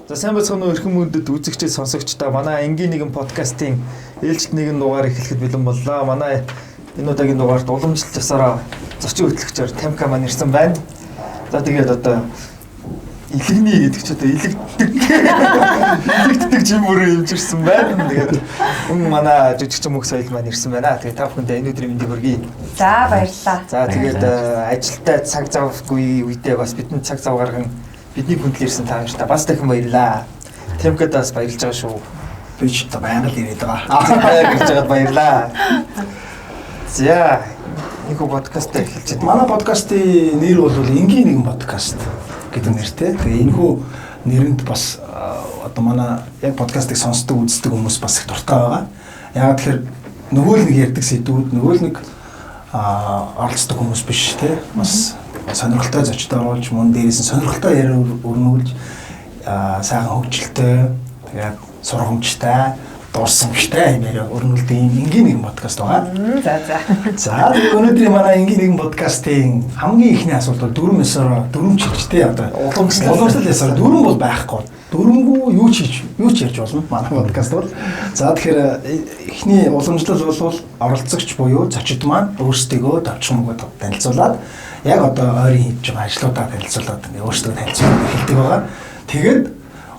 За сайн бацхан өрхөн мөндөд үзэгчид сонсогчдоо манай энгийн нэгэн подкастын ээлжид нэгэн дугаар эхлэхэд бэлэн боллоо. Манай энэ удаагийн дугаарт уламжлалт засаараа зочин хөтлөгчөөр Тамка маань ирсэн байна. За тэгээд одоо илэгний гэдэг ч одоо илэгддэг жимөрөө юмжирсэн байна. Тэгээд манай жижигч мөх соёл маань ирсэн байна. Тэгээд та бүхэндээ энэ өдрийн мэндийг хүргэе. За баярлалаа. За тэгээд ажилдаа цаг завгүй үедээ бас бидний цаг зав гарган бидний хүндлэрсэн та нартай бас дахин баярлаа. Тамкадаас баярлж байгаа шүү. Би ч та байнга л ирээд байгаа. Гэж жагаад баярлаа. За энэ подкаст эхэлж байна. Манай подкастын нэр бол энгийн нэгэн подкаст гэдэг нэртэй. Тэгээ энэхүү нэрэнд бас одоо манай яг подкастыг сонсдог, үздэг хүмүүс бас их дуртай байгаа. Яг тэгэхээр нөгөө л нэг ярьдаг сэдвүүд, нөгөө л нэг оролцдог хүмүүс биш те. Бас сонирхолтой зочид оруулж, мөн дээрээс нь сонирхолтой яриа өрнүүлж, сайхан хөгжилтэй, тэгээд сургамжтай, дуурсамжтай яриа өрнүүлдэг энгийн нэгэн подкаст байгаа. За өнөөдрийн манай энгийн нэгэн подкастын хамгийн ихний асуулт бол дөрвөн чигчтэй одоо уламжлал ясаар дөрвөн бол байхгүй. Дөрвөнгүү юу ч ярьж болно манай подкаст бол. За тэгэхээр эхний уламжлал бол оролцогч буюу зочид маань өөрсдөө товчхон мөгөд танилцуулаад яг одоо ойрын хийж байгаа ажлуудаа танилцуулаад өөрсдөө танилцуулаад эхэлдэг байгаа. Тэгээд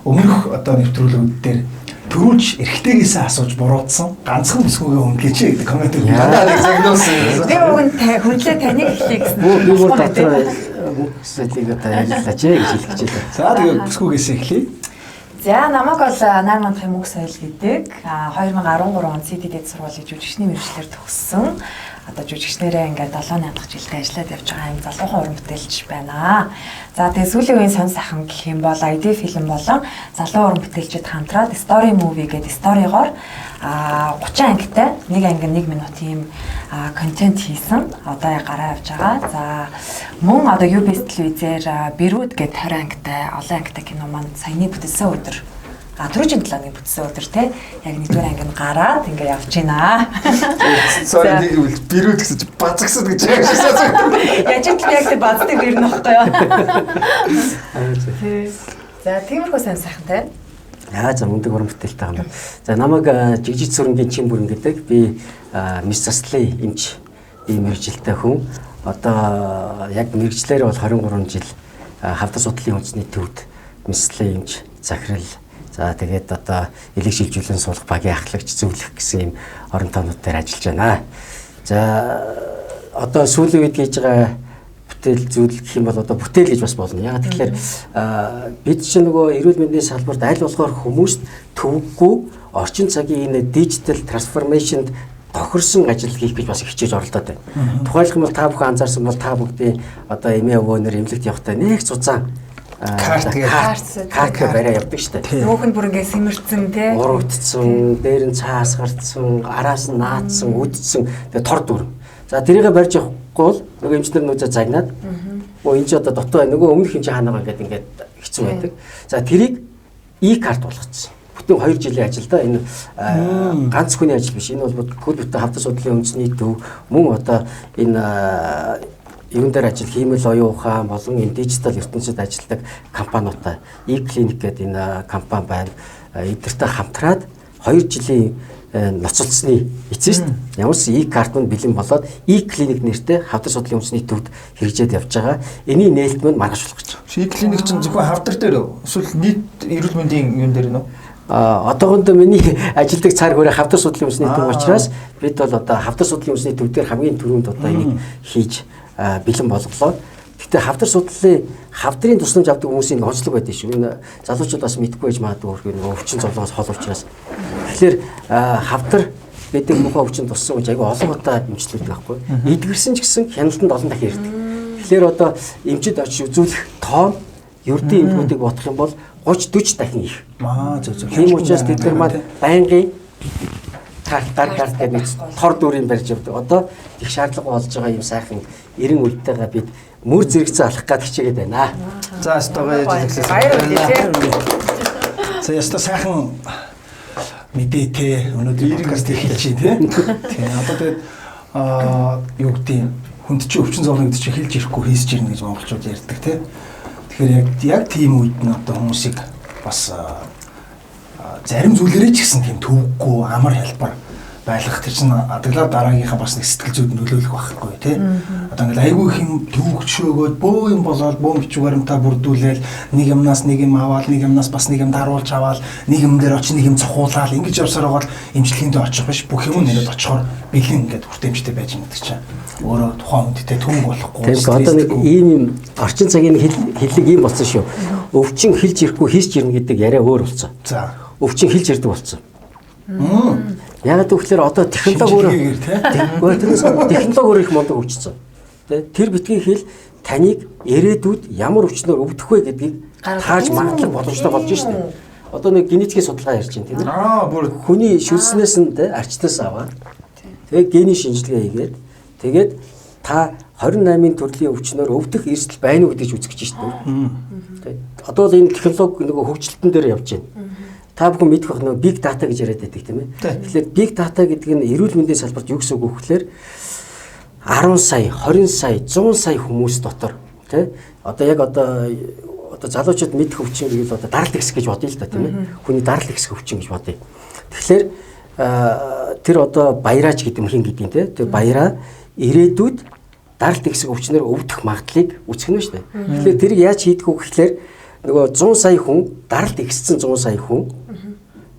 өмнөх одоо нэвтрүүлгүүд дээр төрүүлж эргэтэйгээсээ асууж буруутсан ганцхан бүсгүйгээ өнгөч гэдэг коммент өгсөн. Надад загнуулсан. Би уг нь хүнлээ таны эхлэе гэсэн. Би бүр дотроо бүсэлийг одоо ярилцлаач гэж хэлэх гэж байна. За тэгээд бүсгүйгээсээ эхлэе. За намайг бол Нар мандахын мөнх соёл гэдэг 2013 онд CDD сургуулийн жүжигчний мэргэжлэр төгссөн. Одоо жүжигчнэрээ ингээд 7-8 дахь жилдээ ажиллаад явж байгаа юм залуухан уран бүтээлч байна. За тэгээ сүүлийн үеийн сонь сайхан гэх юм бол ID фильм болон залуу уран бүтээлчид хамтраад Story Movie гэдэг сторигоор 30 ангитай нэг анги 1 минутын контент хийсэн. Одоо яг гараа явж байгаа. За мөн одоо UBS телевизээр Бэрүүд гэдэг 20 ангитай олон ангитай кино маань саяны бүтэлсэн өдөр түрүүжин талааны бүтсэн өдөр те яг нэгдүгээр анги гараад ингээ явж байна. Sorry нэг бэрүүд гэсэн чи базагсад гэж яг шисээ. Яаж ч яг тэ базтай бэрнэ байхгүй юу? За тиймэрхүү сайн сайхантай. За мундаг уран бүтээлтэй юм байна. За намайг жижиг сүрэнгийн чин бүрэн гэдэг. Би мис заслын эмч мэргэжилтэй хүн. Одоо яг мэргэжлэр бол 23 жил хавдар судлалын үндэсний төвд мислийн эмч захирал. За тэгээд одоо элэг шилжүүлэн суулгах багийн ахлагч зөвлөх гэсэн юм орон тоонууд дээр ажиллаж байна. За одоо сүүлийн үед хийж байгаа бүтээл зүйл гэх юм бол одоо бүтээл гэж бас болно. Яг тэгэхээр бид чинь нөгөө эрүүл мэндийн салбарт аль болохоор хүмүүст төвөггүй орчин цагийн энэ дижитал трансформашнд тохирсон ажил хийх гэж бас хичээж оролдоод байна. Тухайлбал бол та бүхэн анзаарсан бол та бүгдийн одоо эмээ өвөөнөр эмнэлэгт явахдаа нэг цуцаан карт бариа явдаг шүү дээ. Нүүхэн бүр ингээ сэмэрцэн тий. Урагдсан, дээр нь цаас гарцсан, араас нь наадсан, үдцсэн тэгээ тор дүр. За тэрийгэ барьж явахгүй бол нөгөө эмчнэр нүүзээ загнаад энэ ч одоо дотоо нөгөө өмнөх юм чи хаанаа ингээд хэцүү байдаг. За тэрийг карт болгоцсон. Бүтэн 2 жилийн ажилдаа энэ ганц хүний ажил биш. Энэ бол бүхэл бүтэн хавдар судлалын үндэсний төв мөн одоо энэ юун дээр ажил хиймэл оюун ухаан болон энэ дижитал ертөнцид ажилладаг компаниудаа E-Clinic гэдэг энэ компани байна. Эдгээртэй хамтраад 2 жилийн ноцолцсны эцэст ямар ч E-карт нь бэлэн болоод E-Clinic нэртэй хавдар судлалын үндэсний төвд хэрэгжээд явж байгаа. Эний нээлтмэнд маргаашуулах гэж. E-Clinic чинь зөвхөн хавдар дээр эсвэл нийт эрүүл мэндийн юун дээр нөө? Одоогондоо миний ажилдаг цаар хөрөө хавдар судлалын үндэсний төв учраас бид бол одоо хавдар судлалын үндэсний төв дээр хамгийн түрүүнд одоо энийг хийж бэлэн болголоо. Гэтэ хавдар судлалын хавдрын тусламж авдаг хүмүүсийн онцлог байдаг шүү. Энэ залуучууд бас мэдгүй байж магадгүй нөгөө өвчин зовлонгоос хол учраас. Тэгэхээр хавдар гэдэг мөхөө өвчин туссан гэж айгүй олон удаа эмчилүүлдэг байхгүй. Эдгэрсэн ч гэсэн хяналтанд олон дахин ирдэг. Тэгэхээр одоо эмчид очиж үзүүлэх тоон ердийн эмчүүдийг бодох юм бол 30-40 дахин их. Зөв. Тийм учраас тэд нар маань байнгын карт гэдэг нэг тор дүрийн барьж явдаг. Одоо их шаардлага болж байгаа юм сайхан 90 үлдтэйгээ бид мөр зэрэгцээ алах гэж хичээгээд байна. За стогоо яаж хэлсэн. За яста сайхан мэдээ те өнөөдөр подкаст хийж чинь те. Тийм одоо тэгээд юу гэдэг хүнд чинь өвчин зовлон гэдэг чинь хэлж ирэхгүй хийсэж ирнэ гэж монголчууд ярьдаг те. Тэгэхээр яг тийм үед нь одоо хүмүүсийг бас зарим зүйлэрээ ч гэсэн тийм төвөггүй амар хэлбэр байлгах тэр чинь адаглаа дараагийнхаа бас нэг сэтгэл зүйд нөлөөлөх байхгүй тий. Одоо ингээл айгүй их юм төвөгчөөгөөд бөө юм болоод бөө бичиг баримтаа бүрдүүлээл нэг юмнаас нэг юм аваад нэг юмнаас бас нэг юм даруулж аваад нэг юм дээр очиж нэг юм цохуулаад ингэж явсаар байгаа бол эмчилгээндээ очих биш бүх юм нэрэд очихоор бэлэн ингээд хүртээмжтэй байж байгаа чинь өөрөө тухайн хүндтэй төвөг болохгүй. Тэгэхээр одоо нэг ийм орчин цагийн хэллэг ийм болсон шүү. Өвчин хэлж ирэхгүй хийж ирнэ гэдэг яриа өөр болсон. За. Өвчин хэлж ирдэг болсон. Яг тэгэхээр одоо технологи технологи их мондог хөгжсөн. Тэр битгий хэл таныг ирээдүйд ямар өвчнөөр өвдөх вэ гэдгийг тааж магадлал боломжтой болж шээ. Одоо нэг генетикийн судалгаа ярьж байна тийм ээ. Бүр хүний шүлснээс нь арчнаас аваад тэгээ гений шинжилгээ хийгээд тэгээд та 28-ын төрлийн өвчнөөр өвдөх эрсдэл байна уу гэж үзэж шээ. Одоо л энэ технологи нөгөө хөгжилтөн дээр явж байна. Та бүхэн мэдэх байх нөгөө big data гэж яриад байдаг тийм ээ. Тэгэхээр big data гэдэг нь эрүүл мэндийн салбарт юу гэсэн үг вэ гэхээр 10 сая, 20 сая, 100 сая хүмүүс дотор тий одоо яг одоо залуучууд мэдэх өвчин гэвэл одоо даралт ихс гэж бодъё л да тийм ээ. Хүний даралт ихс өвчин гэж бодъё. Тэгэхээр тэр одоо баяраач гэдэг юм хин гэдэг юм тий. Тэр баяраа ирээдүйд даралт ихс өвчнөр өвдөх магадлалыг үүсгэнэ шүү дээ. Тэгэхээр тэрийг яаж хийдэг вэ гэхээр нөгөө 100 сая хүн даралт ихссэн 100 сая хүн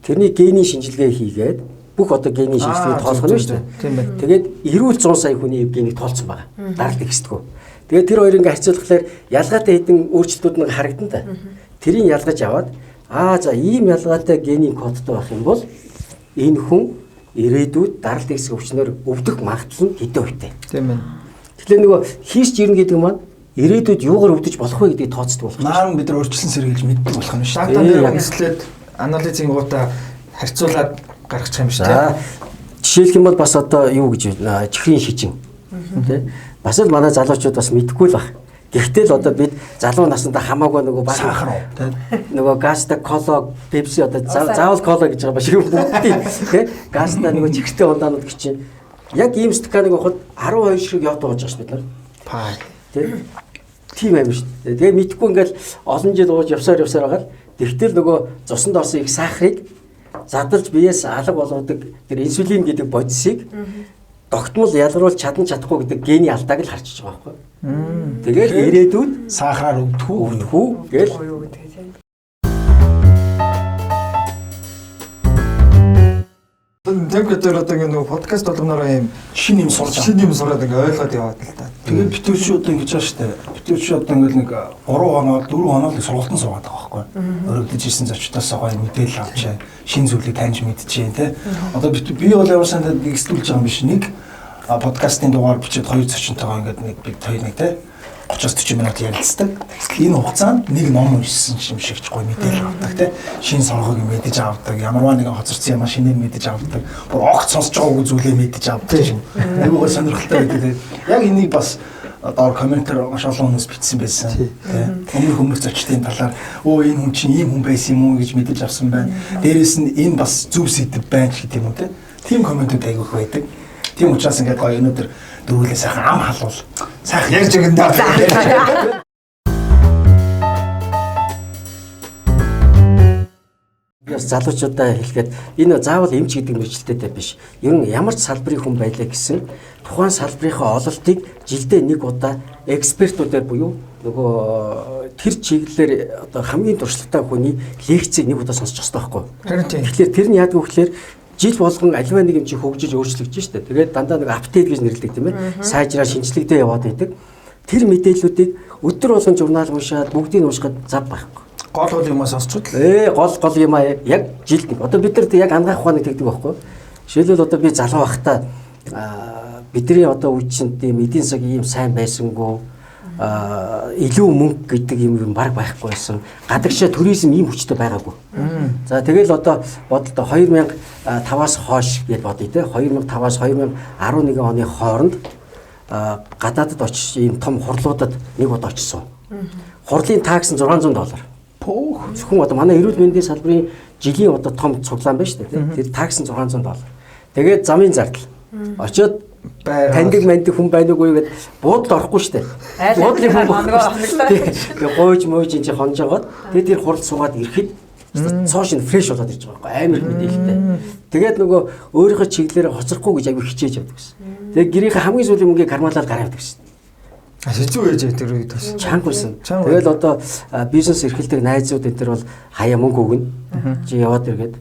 тэрний гений шинжилгээ хийгээд бүх одоо гений шинжилгээг тоолох нь шүү дээ. Тэгээд эрүүл 100 сая хүний генийг тоолсон байгаа. Даралт ихсдэггүй. Тэгээд тэр хоёр ингээ харьцуулахаар ялгаатай хэдэн өөрчлөлтүүд нэг харагдан та. Тэрийг ялгаж аваад за ийм ялгаатай гений кодтой байх юм бол энэ хүн ирээдүйд даралт ихсэх өвчнөөр өвдөх магадлал нь хэдэн хувьтай. Тийм ээ. Тэгэхээр нөгөө хийш ирнэ гэдэг маань ирээдүйд юугаар өвдөж болох вэ гэдгийг тооцдог болох. Нaan бид нар өөрчлөн сэргийлж мэддэг болох юм шүү. Датан дээр үндэслээд анализын гутаа харьцуулаад гаргачих юм шүү дээ. Жишээлх юм бол бас одоо юу гэж байна? Чихрийн шижин. Тэ? Бас л манай залуучууд бас мэдэхгүй л баг. Гэхдээ л одоо бид залуу насндаа хамаагүй нөгөө баг нөгөө газта кола, пепси одоо заавал кола гэж байгаа ба шиг бүгдийг тэ? Газта нөгөө чихртэй ундаанууд гэж чинь яг ийм стаканыг авахд 12 шиг явд байгаа гэж бид нар. Паа. Тийм амир шүү дээ. Тэгээ мэдхгүй ингээл олон жил ууж явсаар байгаа л тэгтэл нөгөө цуснд орсон их сахарыг задарч биеэс алга болгодог тэр инсулин гэдэг бодисыг тогтмол ялгаруулж чадахгүй гэдэг гений алдааг л харчиж байгаа байхгүй. Тэгээд ирээдүйд сахараар өвдөх үү гэл Тэгвэл одоо нэг подкаст болгоноор юм шинэ юм сураад ингээ ойлгоод яваад л та. Тэгээд битүүчүүд ингэж байгаа шүү дээ. Битүүчүүд ингээл нэг 3 хоног 4 хоног сургалтын суугаад байгаа байхгүй. Өргөдөж ирсэн зочдоос гоё мэдээлэл авчаа, шинэ зүйлийг таньж мэдчихээн тий. Одоо би бол явсан дээр нэг стүүлж байгаа юм биш нэг подкастын дугаар бичээд 2 зочинтойгоо ингээд нэг бид хоёр нэг тий 30-40 минут ярилцдаг. Энэ хугацаанд нэг ном уншсан юм шигч гоё мэдээлэл авдаг тий. Шинэ соргог мэдэж авдаг. Ямарваа нэгэн хоцорсон юм шинээр мэдэж авдаг. Бүр огт сонсож байгаагүй зүйлээ мэдэж авдаг юм. Аюугаа сонирхолтой байдаг. Яг энийг бас доор комментээр маш олон хүмүүс бичсэн байсан. Тий. Өмнөх хүмүүс зочдын талаар энэ хүн чинь ийм хүн байсан юм уу гэж мэдэж авсан байна. Дээрээс нь энэ бас зөв сэдв байна гэх юм уу тий. Тим комментүүд айгүйх байдаг. Тийм учраас ингээд гоё өнөөдөр дөрвөлээ сайхан ам халуул. Сайхан ярьж өгөн даа. Бас залуучуудаа хэлэхэд энэ заавал эмч гэдэг мэргэжилтэд биш. Ер нь ямар ч салбарын хүн байлаа гэсэн тухайн салбарынхаа ололтыг жилдээ нэг удаа экспертүүдээр буюу нөгөө тэр чиглэлээр одоо хамгийн туршлагатай хүний лекцийг нэг удаа сонсох хэрэгтэй байхгүй. Харин тийм. Тэгэхээр тэр нь яадаг вэ гэхээр жил болгон аливаа нэг юм чи хөгжиж өөрчлөгдөж штэ. Тэгээд дандаа нэг апдейт гэж нэрлэдэг тийм ээ. Сайжраа шинжлэхдээ яваад байдаг. Тэр мэдээллүүдийг өдөр болгон журнал уншаад бүгдийг уншихад зав байхгүй. Гол юмаа сонсчод л. Гол юм аа яг жилд нэг. Одоо бид нар яг ангаах ухааныг тэгдэг байхгүй. Жишээлбэл одоо би залуу байхдаа бидний одоо үе чинь тийм эдийн засгийн ийм сайн байсангүй илүү мөнгө гэдэг юм баг байхгүй байсан. Гадагшаа туризм ийм хүчтэй байгаагүй. За тэгэл одоо бодлоо 2005-аас хойш гэж бодъё те 2005-аас 2011 оны хооронд гадаадд очиж ийм том хурлуудад нэг удаа очсон. Хурлын такс нь $600. Зөвхөн одоо манай эрүүл мэндийн салбарын жилийн одоо том цуглаан байна шүү дээ. Тэр такс нь $600. Тэгээд замын зардал. Очоод таньдаг мандик хүн байна уугүй гэд буудалд орохгүй шүү дээ. Буудлын хүн гойж мойж энэ хонж аваад тэгээд тэр хурал суугаад ирэхэд цоошин фреш болоод ирж байгаа байхгүй амар мэдээлэлтэй. Тэгээд нөгөө өөрийнхөө чиглэлээр хоцрохгүй гэж аягүй хичээж явдаг гэсэн. Тэгээд гэрийнхээ хамгийн сүүлийн мөнгийг кармалаад гараа явдаг гэсэн. Хэцүү байж тэр үед бас. Чангүйсэн. Тэгэл одоо бизнес эрхэлдэг найзууд энэ төр бол хаяа мөнгө өгнө. Чи яваад иргээд.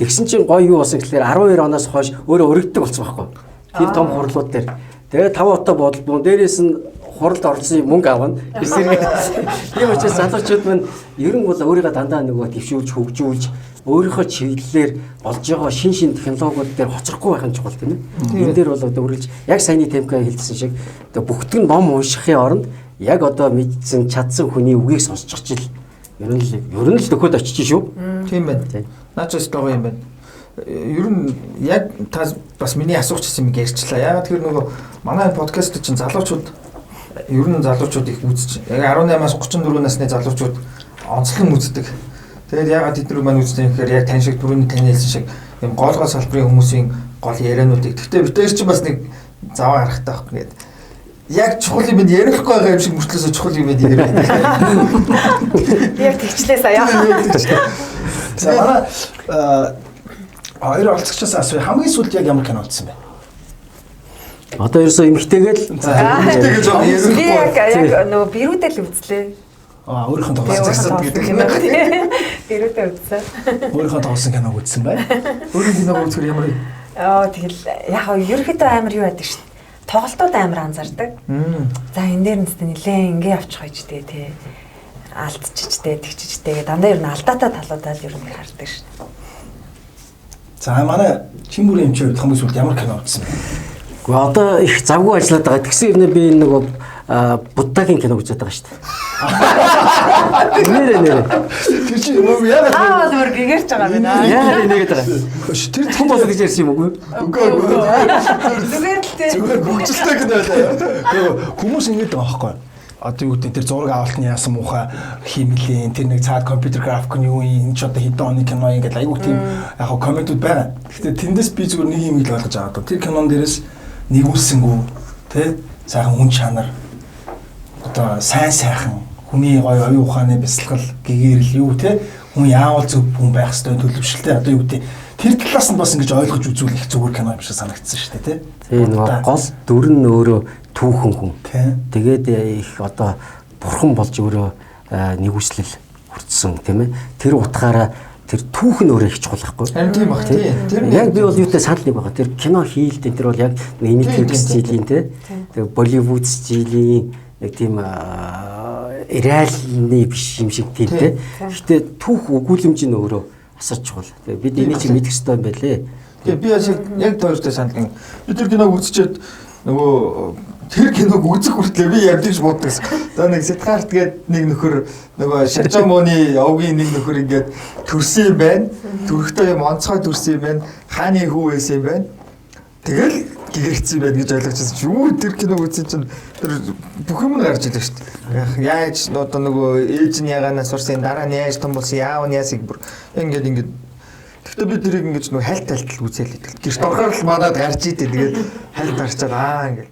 Тэгсэн чинь гоё юу болсон гэхээр 12 оноос хойш өөрөө өргөддөг болсон байхгүй. Тэр том хурлууд дээр. Тэгээд 5 отоо бодлоо. Дээрээс нь хуралд орсон мөнгө авна. Тийм учраас залуучууд маань ер нь бол өөрийгөө дандаа нөгөө твшүүлж хөгжүүлж өөрийнхөө чиглэлээр олж байгаа шин технологиуд дээр хоцрохгүй байх нь чухал тийм ээ. Энэ дээр бол одоо үргэлж яг саяны темка хэлсэн шиг одоо бүгд нь ном уншихын оронд яг одоо мэдсэн чадсан хүний үгийг сонсчих чил ер нь л төхөд очиж шүү. Тийм байна. Наач өстой юм байна. Ер нь яг та бас миний асуух гэсэн юм ярьчлаа. Ягаад тэр нөгөө манай подкаст чинь залуучууд ер нь залуучууд их үзэж. Яг 18-аас 34 насны залуучууд онцлон үздэг. Тэгээд ягаад тэднэр маань үздэг юм гэхээр яг тань шиг түрүүний таны хэлсэн шиг юм гол салбарын хүмүүсийн гол яриануудыг. Гэхдээ бид тэр чинь бас нэг заваа харахтай байхгүй ингээд. Яг чухал юм ярихгүй байгаа юм шиг мөртлөөсөө чухал юм яриад. Яг тэгчлээ сая. За манай хоёр олцогчоос асууя. Хамгийн сүүлд яг ямар кино үзсэн бэ? Одоо ерөөсөө эмхтэйгээл эмхтэйгээл жоо ярихгүй. Яг нөгөө бирүүдэл үзлээ. Өөрийнхөө тоглосон гэдэг юм байна. Бирүүдээ үзсэн. Өөрийнхөө тоглосон киног үзсэн бай. Өөрийн киног үзэхээр ямар вэ? Тэгэл яг ерөөхдөө амар юу байдаг шүү дээ. Тоглолтууд амар анзаардаг. За энэ дээр нэстэ нилээн ингээ авчих байж тээ тий. Алдчихжтэй, тэгчихжтэй. Дандаа ер нь алдаатай талуудаа л ер нь хардаг шүү дээ. За манай Чимбүрийн эмчээр хамгийн сүүлд ямар кино үзсэн бэ? Гэхдээ одоо их завгүй ажиллаад байгаа. Тэгсэн юм би нөгөө Буддагийн кино үзээд байгаа шүү дээ. Нэрэ. Тэр чинь яг зүгээр гэгэрч байгаа байна. Яг нэгэд байгаа. Тэр том болоо гэж ярьсан юм уу? Үгүй. Зүгээр л дээ. Зүгээр хөгжилтэй кино байлаа. Хүмүүс ингэдэг байгаа байхгүй. Одоо юу гэдэг тэр зураг авалтны яасан муухай химлийн тэр нэг цаад компьютер график нь юу энэ ч одоо хэдэн оны кино ингээд айгүй тийм яг комментууд байна. Гэхдээ тэндээс би зүгээр нэг юм ил ойлгож байгаа. Тэр кинон дээрээс нэгүүлсэнгүү тий сайхан хүн чанар одоо сайхан хүний гоё оюун ухааны бясалгал гэгэрэл юу тий хүн яавал зөв хүн байх ёстой төлөвшөлтэй одоо юу гэдэг тэр талаас нь бас ингэж ойлгож үзүүл их зүгээр кино юм шиг санагдсан шүү дээ тий. Тэгээ нөгөө гол дүр нь өөрөө түүхэн хүн. Тэгээд их одоо бурхан болж өөрөө нэгүслэл хүртсэн тийм ээ. Тэр утгаараа тэр түүхэн өөрөө их чухал байхгүй. Харин тийм баг тий. Тэр яг би бол юутай санал нэг байгаа. Тэр кино хийлдэн тэр бол яг нэг стилийн тий. Тэгээ Болливуд стилийн нэг тийм реалны биш юм шиг тийм тий. Гэхдээ түүх өгүүлэмж нь өөрөө асар чухал. Тэгээ бид энийг чи мэдэх хэрэгтэй юм байлээ. Тэгээ би яг тоортой санал гин. Би тэр киног үзчихэд нөгөө тэр киног үзэх хүртлээр би явдаж боддог. За нэг Сидхарт гээд нэг нөхөр нөгөө Шажамоны овгийн нэг нөхөр ингээд төрсөн юм байна. Төрөхтэй юм онцгой төрсөн юм байна. Хааны хүү байсан юм байна. Тэгэл гэгэрцсэн юм байна гэж ойлгочихсон чи юу тэр киног үзсэн чинь тэр бүх юм гарч ирлээ шүү дээ. Яаж одоо нөгөө ээж нь ягаанаас сурсан дараа нь яаж том болсон яав нь яасыг бүр ингээд гэхдээ би тэрийг ингэж нөгөө хальт талтал үзээл идэг. Гэрт орохоор л манад гарч идэв. Тэгээд хальт гарчаад ингээд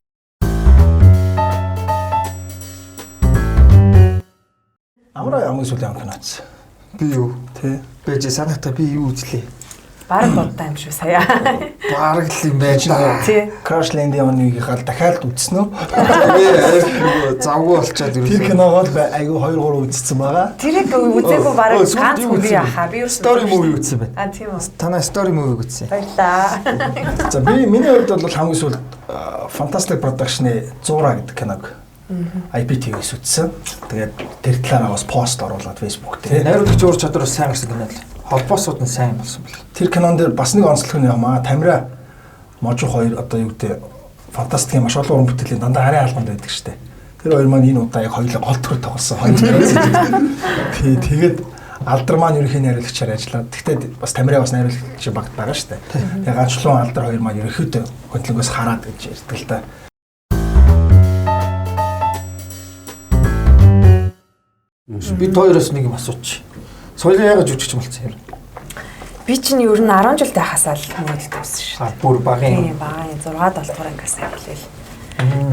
Амраа ямар зүйл юм киноц. би юу Тэ. бэж санахта би юу үзлээ. Бараг бодтой юм шүү сая. Бараг л юм байж байгаа. Тий. Crash Landing-ийг дахиад үзсэн үү? Би завгүй болчаад Тэр киногоо айгүй 2-3 үзсэн байгаа. Тэрийг үзээгүй бараг ганц үгүй яхаа. Би юу story movie үзсэн байна. А тийм үү. Танаа story movie үзсэн. Баярлаа. За миний хувьд бол хамгийн сүүлд Fantastic Production-ы 100 гэдэг киног IPTV-с үзсэн. Тэгээд тэр талаараа бас пост оруулаад Facebook дээр. Найруулагч уур чадвар сайн гарсан кино л. Холбоосууд нь сайн болсон байна. Тэр кинон дээр бас нэг онцлог нь ямаа Тамира Можих хоёр одоо юу гэдэг фантастикийн маш олон уран бүтээлийн дандаа харин албанд байдаг штэ. Тэр хоёр маань энэ удаа яг хоёулаа гол төр тоглосон. Тэгээд Алдар маань ерөнхий найруулагчаар ажиллаад. Гэхдээ бас Тамира бас найруулагч багт байгаа штэ. Тэгээд ганцлуун Алдар хоёр маань ерөнхийдөө хөтлөнгөөс хараад гэж ярьдаг л да. Би тойроос нэг юм асууч. Соёлын яагаад жүжигч болсон юм? Би чинь ер нь 10 жил байхасаа л модэлд байсан шүү. Бүр багын. Тийм багын 6 7 дугаар ангиас эхлэв.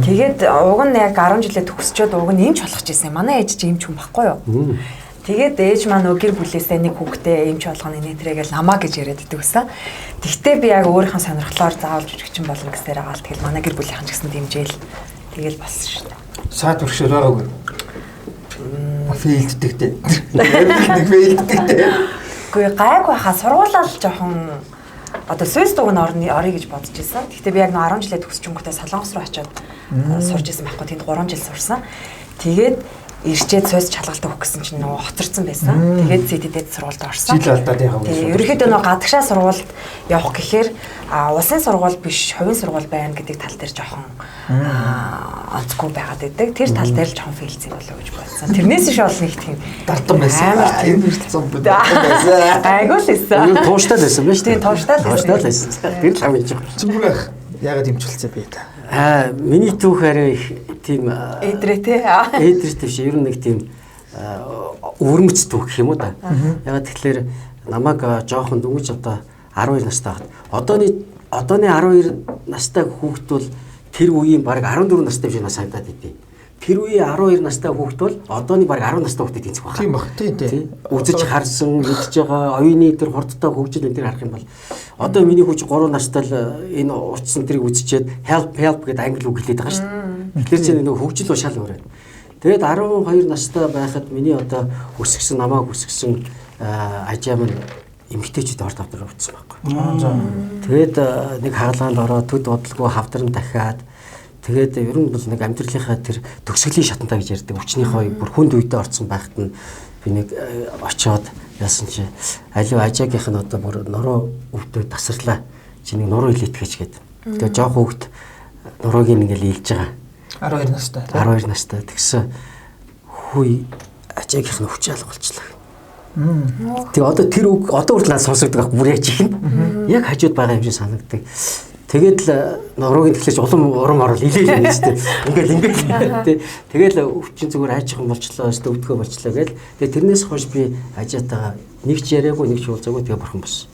Тэгээд уг нь яг 10 жилээ төгсчөөд уг нь эмч болох гэсэн юм. Манай ээж чинь эмч хүн баггүй юу? Тэгээд ээж маань нөгөө гэр бүлээсээ нэг хүүхдээ эмч болгоно нэтрэгээл намаа гэж яриад идэг гэсэн. Тэгтээ би яг өөрийнхөө сонирхлоор заавал жүжигчин болно гэсээр байгаа л тэгэл манай гэр бүлийнхэн ч гэсэн дэмжээл тэгэл болсон шүү дээ. Саад өршөөр байгаагүй. Фейлддэг дээ. Нэг фейлддэг дээ. Гэхдээ гайгүй хаа сургуулаад жоохон одоо Сүйс дугуйн орё гэж бодож ирсэн. Гэхдээ би яг 10 жилээ төгсчөнгөтэй Солонгос руу очиод сурч ирсэн байхгүй тэнд 3 жил сурсан. Тэгээд ирчээд Сүйс чалгалтаа өгөх гэсэн чинь нөгөө хоцорсон байсан. Тэгээд CDD-д сургуульд орсон. Жил алдаад яваа. Тэгээд ерөнхийдөө нөгөө гадагшаа сургуульд явах гэхээр улсын сургууль биш, хувийн сургууль байна гэдэг тал дээр жоохон онцгүй байгаад байдаг. Тэр тал дээр л жоохон фейлцэг болоо гэж бодсон. Тэрнээс иш бол нэг тийм дартан байсан. Энэ хүртэл зам байсан. Айгуу л байсан. Юу тууштай л байсан биз дээ. Тийм тууштай л байсан. Тэр л хамгийн жоо. Цэнгүүр ах яагаад имчилцээ бэ та? Миний түүх арай их тийм эдрээ те. эдрээс тийш ер нь нэг тийм өвөрмөц түүх гэх юм уу да. Ягаад тэгэхээр намайг жоохон дөнгөж одоо 12 настай байхад одооны 12 настай хүүхэд бол тэр үеийн баг 14 настай биш нас санагдаад идэв. Тэр үеийн 12 настай хүүхэд бол одооны баг 10 настай хүүхдэд тэнцэх байна. Тийм баг. Тийм. Үзэж харсан, мэдж байгаа оюуны тэр хурдтай хөгжил энэ төр харах юм бол одоо миний хүүч 3 настай л энэ урдсан тэрийг үзчихэд help гэдэг англи үг хэлээд байгаа шүү дээ. Тэгэхээр чинь нэг хөгжил бол шал өөр. Тэгээд 12 настай байхад миний одоо өсгсөн намайг өсгсөн ажаа минь эмгтээчүүд орд авдар өвдсөн байхгүй. Тэгээд нэг хаалгаанд ороод төд бодлого хавдран дахиад тэгээд ер нь бол нэг амьдралынхаа тэр төгсгөлийн шатантаа гэж ярьдаг. Өчнийхөө бүр хүнд үедээ орцсон байхад нь би нэг очиод яасан чи аливаа ажаагийнх нь одоо бүр нуруу өвдөө тасарлаа. Чи нэг нуруу илээтгэж гээд. Тэгээд жоох хөвгт нурууг ингээл ийлж байгаа. 12 настай. 12 настай. Тэгсэн хүй ажаагийнх нь өвч алга болчихлоо. Тэгээ одоо тэр үг одоо хүртэл сонсогддог байхгүй бүр яаж их нь. Яг хажууд байгаа юм шиг санагддаг. Тэгээд л нурууг тэгэхээр урам орол илээл юм шүү дээ. Ингээл тэгээд өвчин зүгээр айчих юм болчлоо, өвдгөө болчлоо гээл. Тэгээд тэрнээс хойш би ажаатайгаа нэг ч яриаггүй, нэг ч уулзаагүй тэгээ бурхан болсон.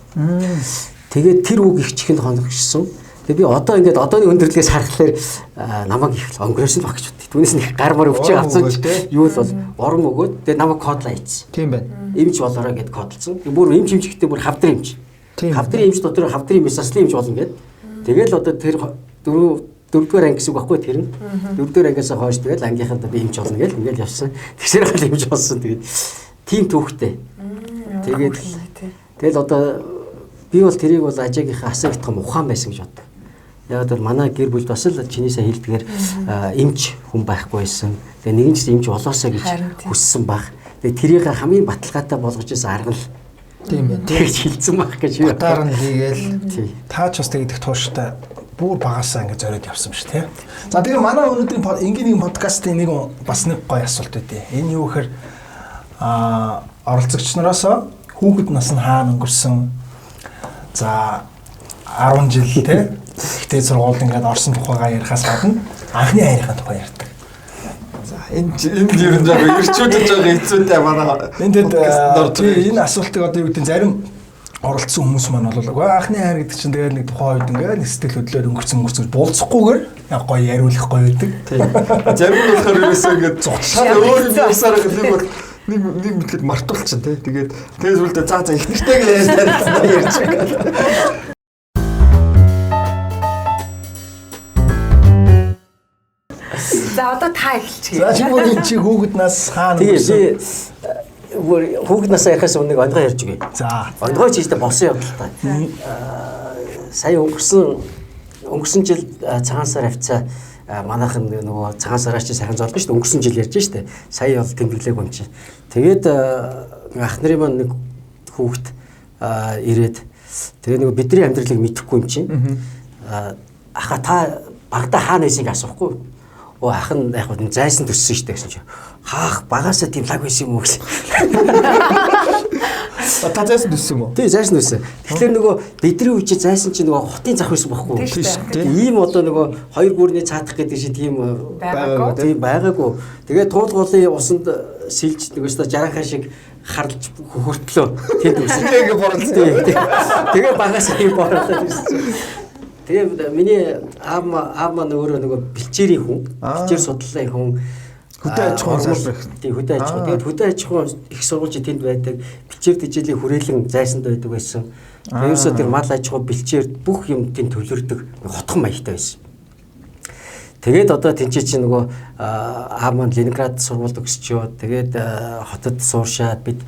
Тэгээд тэр үг их чихэнд хоногчсон. Тэгээд би одоо ингээд одооны өндөрлөгөөс харахаар намайг их онгорсон баг гэж бодъё. Түүнээс нэг гар мар өвчөө авсан юу л бол орон өгөөд тэгээд намайг кодлаа ийцсэн. Тийм байна. Эмч болоорой гэд кодлцсон. Бүр эмч эмчгтээ бүр хавдар эмч. Хавдрын эмч дотор хавдрын месаслын эмч болно гэд. Тэгэл одоо тэр дөрөвдүгээр анги гэсэн үг байхгүй тэр нь. Дөрөвдүгээр ангиас хойш тэгэл ангийнхаа би эмч болно гэл ингээл явсан. Тэгсэр гал эмч болсон. Тэгээд тийм түүхтэй. Тэгэл одоо би бол тэрийг бол ажаагийнхаа асаа гитхэм ухаан байсан гэж боддог. Яг л манай гэр бүлд бас л чинээсээ хэлдгээр эмч хүн байхгүй байсан. Тэгээ нэгэн ч эмч болоосоо гэж хүссэн баг. Тэгээ тэрийг хамгийн баталгаатай болгож исэн арга л тийм байна. Тэгж хэлсэн баг гэж юу. Батаар нь хийгээл Таач бас тэгдэх тууштай бүр багасаа ингэ зориод явсан шүү тий. За тэгээ манай өнөөдрийн энгийн нэг подкастын нэг бас нэг гоё асуулт өгдөө. Энэ юу гэхээр оролцогч нараас хүүхэд нас нь хаана өнгөрсөн. За 10 жил тий. Ихтэй сургуульд ингээд орсон тухайгаа ярихаас гадна анхны хайрынхаа тухай ярьдаг. Энд ер нь жоо ирчүүдэж байгаа эцүүтэй манай энэ асуултыг одоо юу гэдэг зарим оролцсон хүмүүс маань бол анхны хайр гэдэг чинь тэгээд нэг тухайн үед ингээд нэг сэтгэл хөдлөлөөр өнгөрцөн болцохгүйгээр яг гоё яриулах гоё байдаг. Зарим нь болохоор ерөөсөө ингээд зогцохаар өөр юм ясаар нэг мэтгэд мартуулчихсан тий. Тэгээд зүйлдээ за их нэртэйгээ ярьж байгаа. За одоо та эхэлчихье. За чи бүр чи хүүхэд нас хаана өнгөрсөн? Тэгээ хүүхэд насаа ярихаас өмнө нэг онгой ярьж өгье. За онгой ч ихтэй босон явдалтай. Сая өнгөрсөн жил цагаан сар хавцаа манайхан нөгөө цагаан сараач сайхан золдсон шүү дээ. Өнгөрсөн жил ярьж штэ. Сая бол тэмдэглээг юм чи. Тэгээд ах нарын маань нэг хүүхэд ирээд тэгээ нөгөө бидний амьдралыг мэдэхгүй юм чинь. Аха та багада хаана нэсийг асуухгүй. Ах нь яг нь зайсан төссөн шүү дээ гэсэн чинь. Хаах багасаа тийм лаг байсан юм уу гэсэн. Та зайсан төссөн юм уу? Тий, зайсан төссөн. Тэгэхээр нөгөө бидний үе чи зайсан чинь нөгөө хотын зах байсан байхгүй юу? Ийм одоо нөгөө хоёр гүрний цаатах гэдэг шиг тийм байгаагүй. Тэгээд туулгуулын усанд сэлж нөгөөсөө жарахаа шиг харлж хөртлөө. Тэнд үсэн. Тэгээ борлоо. Тэгээ багасаа тийм борлоо гэсэн. Тэгээ миний аав маань өөрөө нөгөө бэлчээрийн хүн, бэлчээр судлалын хүн. Хөдөө аж ахуйн салбар. Тийм хөдөө аж ахуй. Тэгээд хөдөө аж ахуйн их сургуульч тэнд байдаг. Бэлчээр тэжээлийн хүрээлэн зайсанд байдаг байсан. Ерөөсөө тэр мал аж ахуй бэлчээр бүх юм тэнд төлөрдөг хотхон маягтай байсан. Тэгээд одоо тэнцээ чи нөгөө маань Ленинград сургуульд өгсчөө. Тэгээд хотод сууршаад бид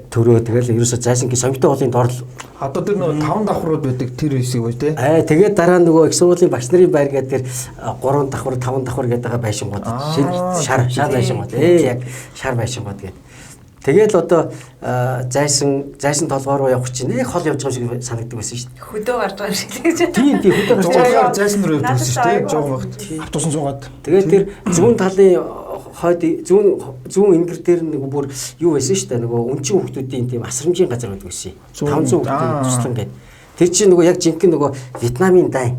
төрөө тэгэл ерөөсөө зайсангийн Советын хоолны дорл Одоо тэр нөгөө 5 давхрууд байдаг тэр хэсэг үү те. Тэгээд дараа нөгөө их сургуулийн багш нарын байр гэдэг тэр 3 давхар 5 давхар гэдэг байгаа байшингууд шар байшингууд яг шар байшингууд гэдэг. Тэгэл одоо зайсан толгоор руу явах чинь нэг хол явж байгаа шиг санагддаг байсан шүү дээ. Хөдөө гарч байгаа юм шиг л гэж. Тийм хөдөө гарч Зугаар зайсан руу явдаг шүү дээ. Жоо багт. Автобусын цугаад. Тэгээд тэр зүүн талын хойд зүүн ингэр дээр нэг бүр юу байсан шүү дээ. Нөгөө өнчин хүмүүсийн тийм асрамжийн газар байдаг байсан. 500 хүмүүсийн туслан гэдэг. Тэр чинь нөгөө яг жинхэнэ нөгөө Вьетнамын дай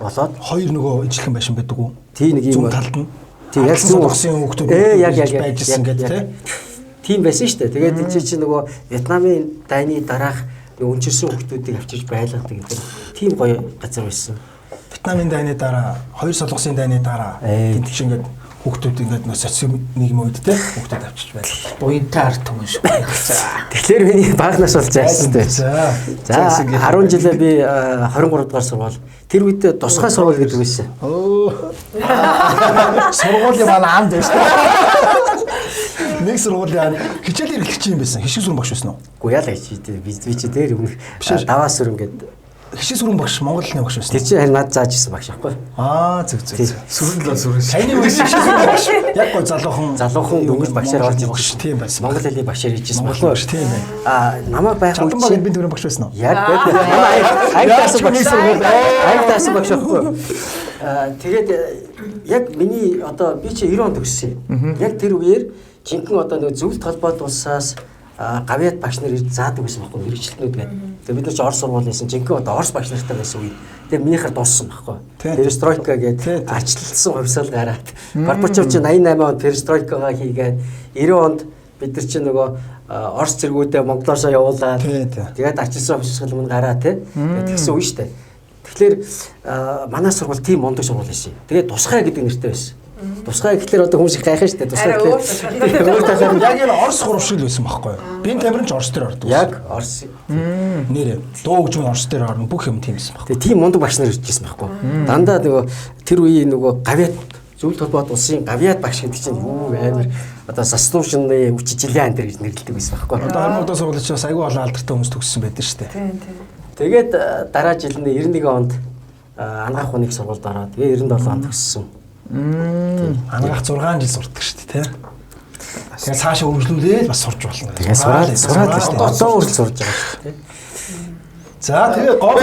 болоод Хоёр нөгөө ижлэхэн байшин байдаг уу? тийм нэг юм Зүүн талд нь. тийм яг зүүн усын хүмүүс яг байжсэн гэдэг те. тийм байсан шүү дээ. Тэгээд энэ чинь нөгөө Вьетнамын дайны дараах өнчирсэн хүмүүсийг авчирч байлгадаг гэдэг. Тийм гоё газар байсан. Вьетнамын дайны дараа, хоёр солонгосын дайны дараа тийм ч ингээд хүүхдүүд ингээд нөө социализм нийгэм үед те хүүхдүүд авчирч байлаа. Буянтай ард түмэн шүү. Тэгэхээр миний багнаас бол зайсан дээ. За 10 жилээ би 23 дугаар сургууль. Тэр үед тусгай сургууль гэдэг байсан. Сургуулийн маань аамд байж та. Нэг сургуулийн хичээл эрхлэгч юм байсан. Хишиг сүрэн багш байсан уу? Үгүй яа л гэж би чи дээр юм даваа сүрэн гэдэг. Хишиг сүрэн багш Монголын багш байсан. Тэр чинь харин над зааж исэн багш аахгүй. Зөв. Сүрэн л сүрэн. Таны үеийн хишиг сүрэн багш. Яг гоо залуухан дөнгөж багшаар орж ирсэн багш тийм байсан. Монгол хэлний багшаар иржсэн Монгол багш тийм байна. Намайг байх Чалдан баг би төрийн багш байсан уу? яг ангиас багш аахгүй. Тэгээд яг миний одоо би чи 90 онд төгссөн. Яг тэр үеэр жинхэнэ одоо нэг зөвлөлт холбоот улсаас гавьяат багш нар ирж заадаг байсан байхгүй мэрэгчлэнүүд гэдэг. Тэгээд бид нар ч Орос сургууль байсан. Жинхэнэ одоо Орос багш нартай байсан үе. Тэгээд минийхэр дууссан байхгүй. Перестройка гэдэг арчлалсан хувьсал гараад. Горбачев чи 88 онд перестройкагаа хийгээд 90 онд бид нар чи нөгөө Орос зэргүүдээ Монголоосоо явуулаад тэгээд арчилсан хувьсгал мөн гараа тэгсэн үе штэ. Тэгэхээр манай сургууль тийм мундаг сургууль байсан. Тэгээд тусгай гэдэг нэртэй байсан. Тусгай гэхэлэр одоо хүмүүс их гайхаж штэ. Тусгай гэхэлэр Яг энэ Орос гурвшил байсан байхгүй юу? Бин тамирын ч Орос дээр ордог. яг Орос Нэрээ дуу хөгжмөн Орос дээр орно. Бүх юм тийм байсан байхгүй. тэгээ тийм мундаг багш нар иржсэн байхгүй. Дандаа нөгөө тэр үеийн нөгөө гавьяат зөвлөлт холбоот улсын гавьяат багш гэдэг чинь юу амар одоо заслуушны үчижилэн антер гэж нэрлэдэг байсан байхгүй. Одоо хармуудаа сургууль ч бас айгүй олон алдартай хүмүүс төгссөн байдаг шүү дээ. Тийм. Тэгээд дараа жил нь 91 онд анагаах хүнийг сургуульд ороод тэгээ 97 онд төгссөн. Анагаах 6 жил сурдаг шүү дээ, тийм. Тэгээд цаашаа өргөжлүүлээд бас сурж болно. Тэгээ сураад одоо үргэлж сурж байгаа шүү дээ. За тэгээ гол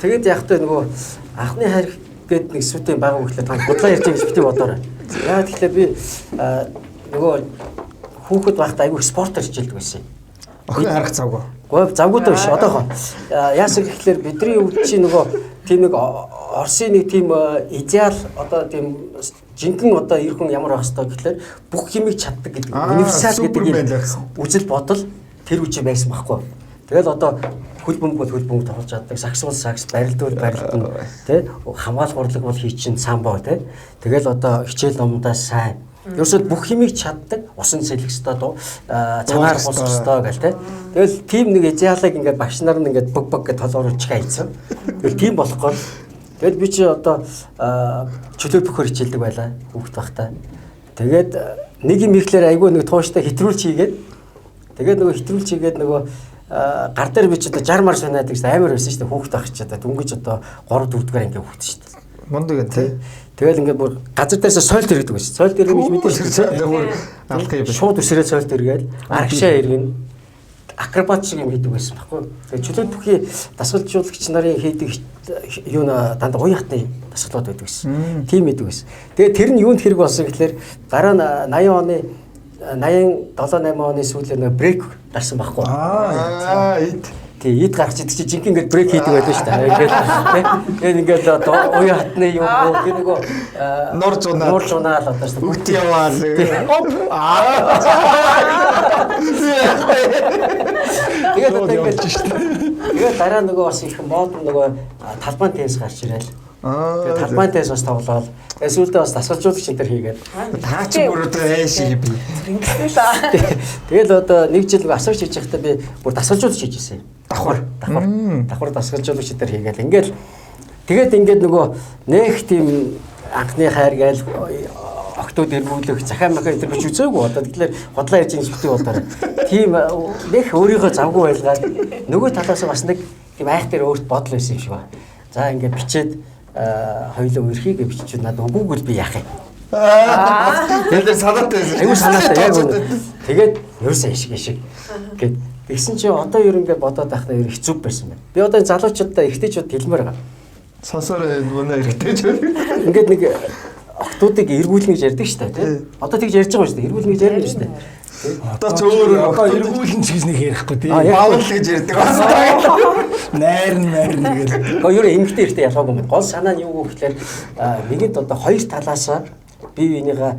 Тэгээд яг та нөгөө анхны хайр гээд нэг сүтэн баг өгөхлөө та бодлоо ярьж байгаа гэж бити бодоорой. Яагаад тэгэхээр би нөгөө хүүхэд байхдаа айгүй спортоор хичээлдэг байсан. Охин харах завгүй. Гэхдээ завгуудаа биш одоохоо. Яасан гэхэлэр бидний үед чи нөгөө тийм нэг Оросын нэг тийм идеал одоо тийм жинхэнэ одоо эр хүн ямар байх ёстой гэхэлэр бүх хэмиг чаддаг гэдэг универсал гэдэг үзэл бодол тэр үчи байсан байхгүй. Тэгэл одоо хөл бөмбөг тоглож чаддаг, сакс бол сакс, барилдвал барилдан тий хамгаалах урлаг бол хийчин самбо тий. Тэгэл одоо хичээл номдоо сайн. Ерөөсөө бүх хэмиг чаддаг, усан сэлэх ёстой дуу, цанаар босох ёстой гэл тий. Тэгэл тим нэг идеалыг ингээд багш нар нь ингээд бог гэж толгойроо чигайцсан. Тэгэл тим болохгүй. Тэгэл би чи одоо чөлөө бөхөр хичээлдэг байлаа хүүхэд байхдаа. Тэгээд нэг юм ихлээр айгүй нэг тууштай хэтрүүлж хийгээд тэгээд нөгөө хэтрүүлж хийгээд нөгөө гар дээр би ч одоо 60 мар санаад гэсэн амар байсан шүү дээ хүүхэд байх ч одоо дүнгэж одоо 3 4 дугаар ингээ хүүхэд шүү дээ. Мундаг энэ тий. Тэгэл ингээд бүр газар дээрээс сойлт ирдэг байсан. Сойлт ирэх гэж мэдээж алхах юм. шууд үсрээ сойлт иргээл аргашаа иргэн акробат шиг юм хийдэг байсан байхгүй. Тэгээ чөлөө бүхий дасгалжуулагч нарын хийдэг юу дандаа уян хатны дасгалууд байдаг байсан. Тийм хийдэг байсан. Тэгээ тэр нь юунд хэрэг болсон гэхэлэр дараа нь 80 оны 87 8 оны сүүлээр нэг брейк гарсан байхгүй. тий эд гарч идэг чи жинхэнэ ингээд брейк хийдэг байдаг шүү дээ. Ингээд ингээд одоо уян хатны юм уу тэр нөгөө нуур зунаал одоо шүү дээ. бүгд яваал. Тэгээд одоо ингээд шүү дээ. Тэгээд дараа нөгөө бас их модон нөгөө талбайн теннис гарч ирээл. Тэгээд талбайн теннис бас тоглоод эсвэл бас дасгалжуулагч энэ төр хийгээд Таа ч бүр одоо эшиг би. Тэгэл одоо нэг жил асууж хийж байхдаа би бүр дасгалжуулагч хийжсэн юм. Давхар дасгалжуулагч энэ төр хийгээл ингээл тэгээд ингээд нөгөө нэг тийм анхны хайр гээл октод эргүүлэх захаа махаа энэ бич үзээгүй одоо тэгэхээр хотлоо ярьж ин зүгтээ болдоо. Тийм нэг өөрийгөө завгүй байлгаад нөгөө талаас бас нэг тийм айх дээр өөрт бодол байсан юм шиг ба. За ингээд бичээд хоёулаа үерхийгээ биччихвэл надад үгүйгэл би яах юм. Тэгээд санаатай байсан. Айгу санаатай яг үнэ. Тэгээд ерөөсөө ишиг гэд тэгсэн чи одоо ер ингээд бодоод байхдаа ер хэцүү байсан байна. Би одоо залуучуудаа ихтэйчүүд хэлмээр байгаа. Сонсороо манай эргэтэй ч ингээд нэг октодыг эргүүлнэ гэж ярьдаг шүү дээ тийм. Одоо тэгж ярьж байгаа шүү дээ. Эргүүлнэ гэж ярьж шүү дээ. Одоо ч өөр одоо эргүүлэн ч гэж нэг ярихгүй тийм. Баавал гэж ярьдаг. Найрн тэгэл. Ер нь эмгтэй эртээ ялгаагүй юм. Гол санаа нь юу гэхээр нэгэнд одоо хоёр талаасаа бие биенийгээ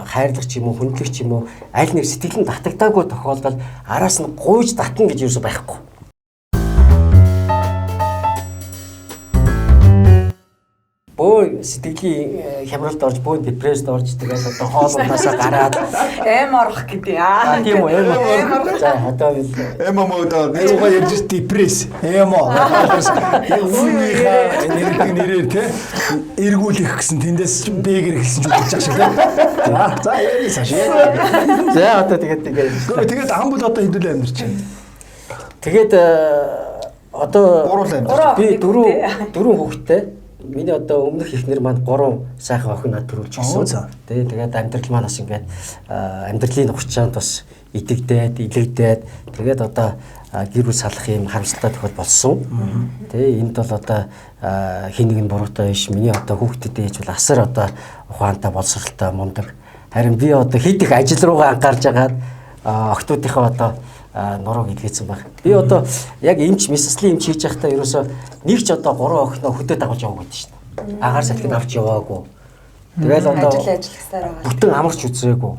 хайрлах ч юм уу, хүндлэх ч юм уу, аль нэг сэтгэл нь татагдаагүй тохиолдолд араас нь гуйж татна гэж юусоо байхгүй. Бөө сэтгэлийн хямралд орж, бөө депресд орж тэгээд одоо хоол унаасаа гараад эм орох гэдэг тийм үү эм орох. За одоо эмомодоо Юугаар ярьж депресс. Эмо. Үүнийхээ нэрээр те эргүүлэх гэсэн тэндээс бэгэр хэлсэн ч үгэж байгаа шиг те. За яа цааш. за одоо тэгээд хамбал одоо хэдүүлээ амьдарч байна. тэгээд одоо гурван амьдарч би дөрөв хүүхэдтэй. Миний одоо өмнөх ихнэр маань 3 сайхан охин над төрүүлж гисэн. Тэгээд амьдрал маань бас ингээд амьдралын ухчаанд бас идэгдээд, илэгдээд тэгээд одоо гэр бүл салах юм харамсалтай тохиол болсон. Энд бол одоо хин нэг нь буруутай биш. Миний одоо хүүхдэд ээж бол асар одоо ухаантай, боловсралтай, мундаг. Харин би одоо хэд их ажил руугаа анхаарж агаад охтуудынхаа одоо нурууг илгээсэн баг. Би одоо яг эмч месслийн эмч хийж байхдаа ерөөсөө нэг ч одоо 3 охиноо хөдөө дагуулж яваагүй гэдэг шүү дээ. Агаар салхинд авч яваагүй. Тэгэл одоо ажиллахсаар байгаа. бүтэн амарч үзээгүй.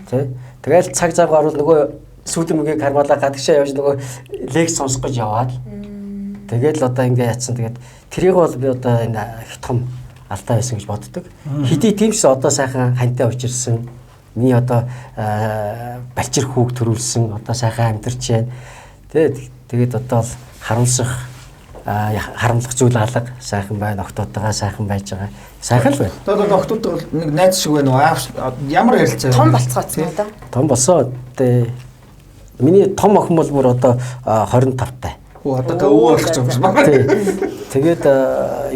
Тэ? Тэгэл цаг цаг гарвал нөгөө сүүлийн мөгийг хармалаа гадагшаа явж нөгөө лекц сонсох гэж яваад. Тэгэл одоо ингээ яатсан. Тэгээд тэрийг бол би одоо энэ их том алдаа байсан гэж боддог. Хэдий тийм ч одоо сайхан хантай учирсан. Миний одоо балчир хүүг төрүүлсэн одоо сайхан амьдарч байна. Тэгээд одоо л харуулсах харамлах зүйл алга сайхан байна. Октоотойгоо сайхан байж байгаа. Сайхан л байна. Одоо октодтой бол нэг найз шиг байна уу? Ямар ярилцаа? Том болцгооцсон уу да? Том босоо миний том охин бол бүр одоо 25 таа. Одоо өвөө болох юм байна. Тэгээд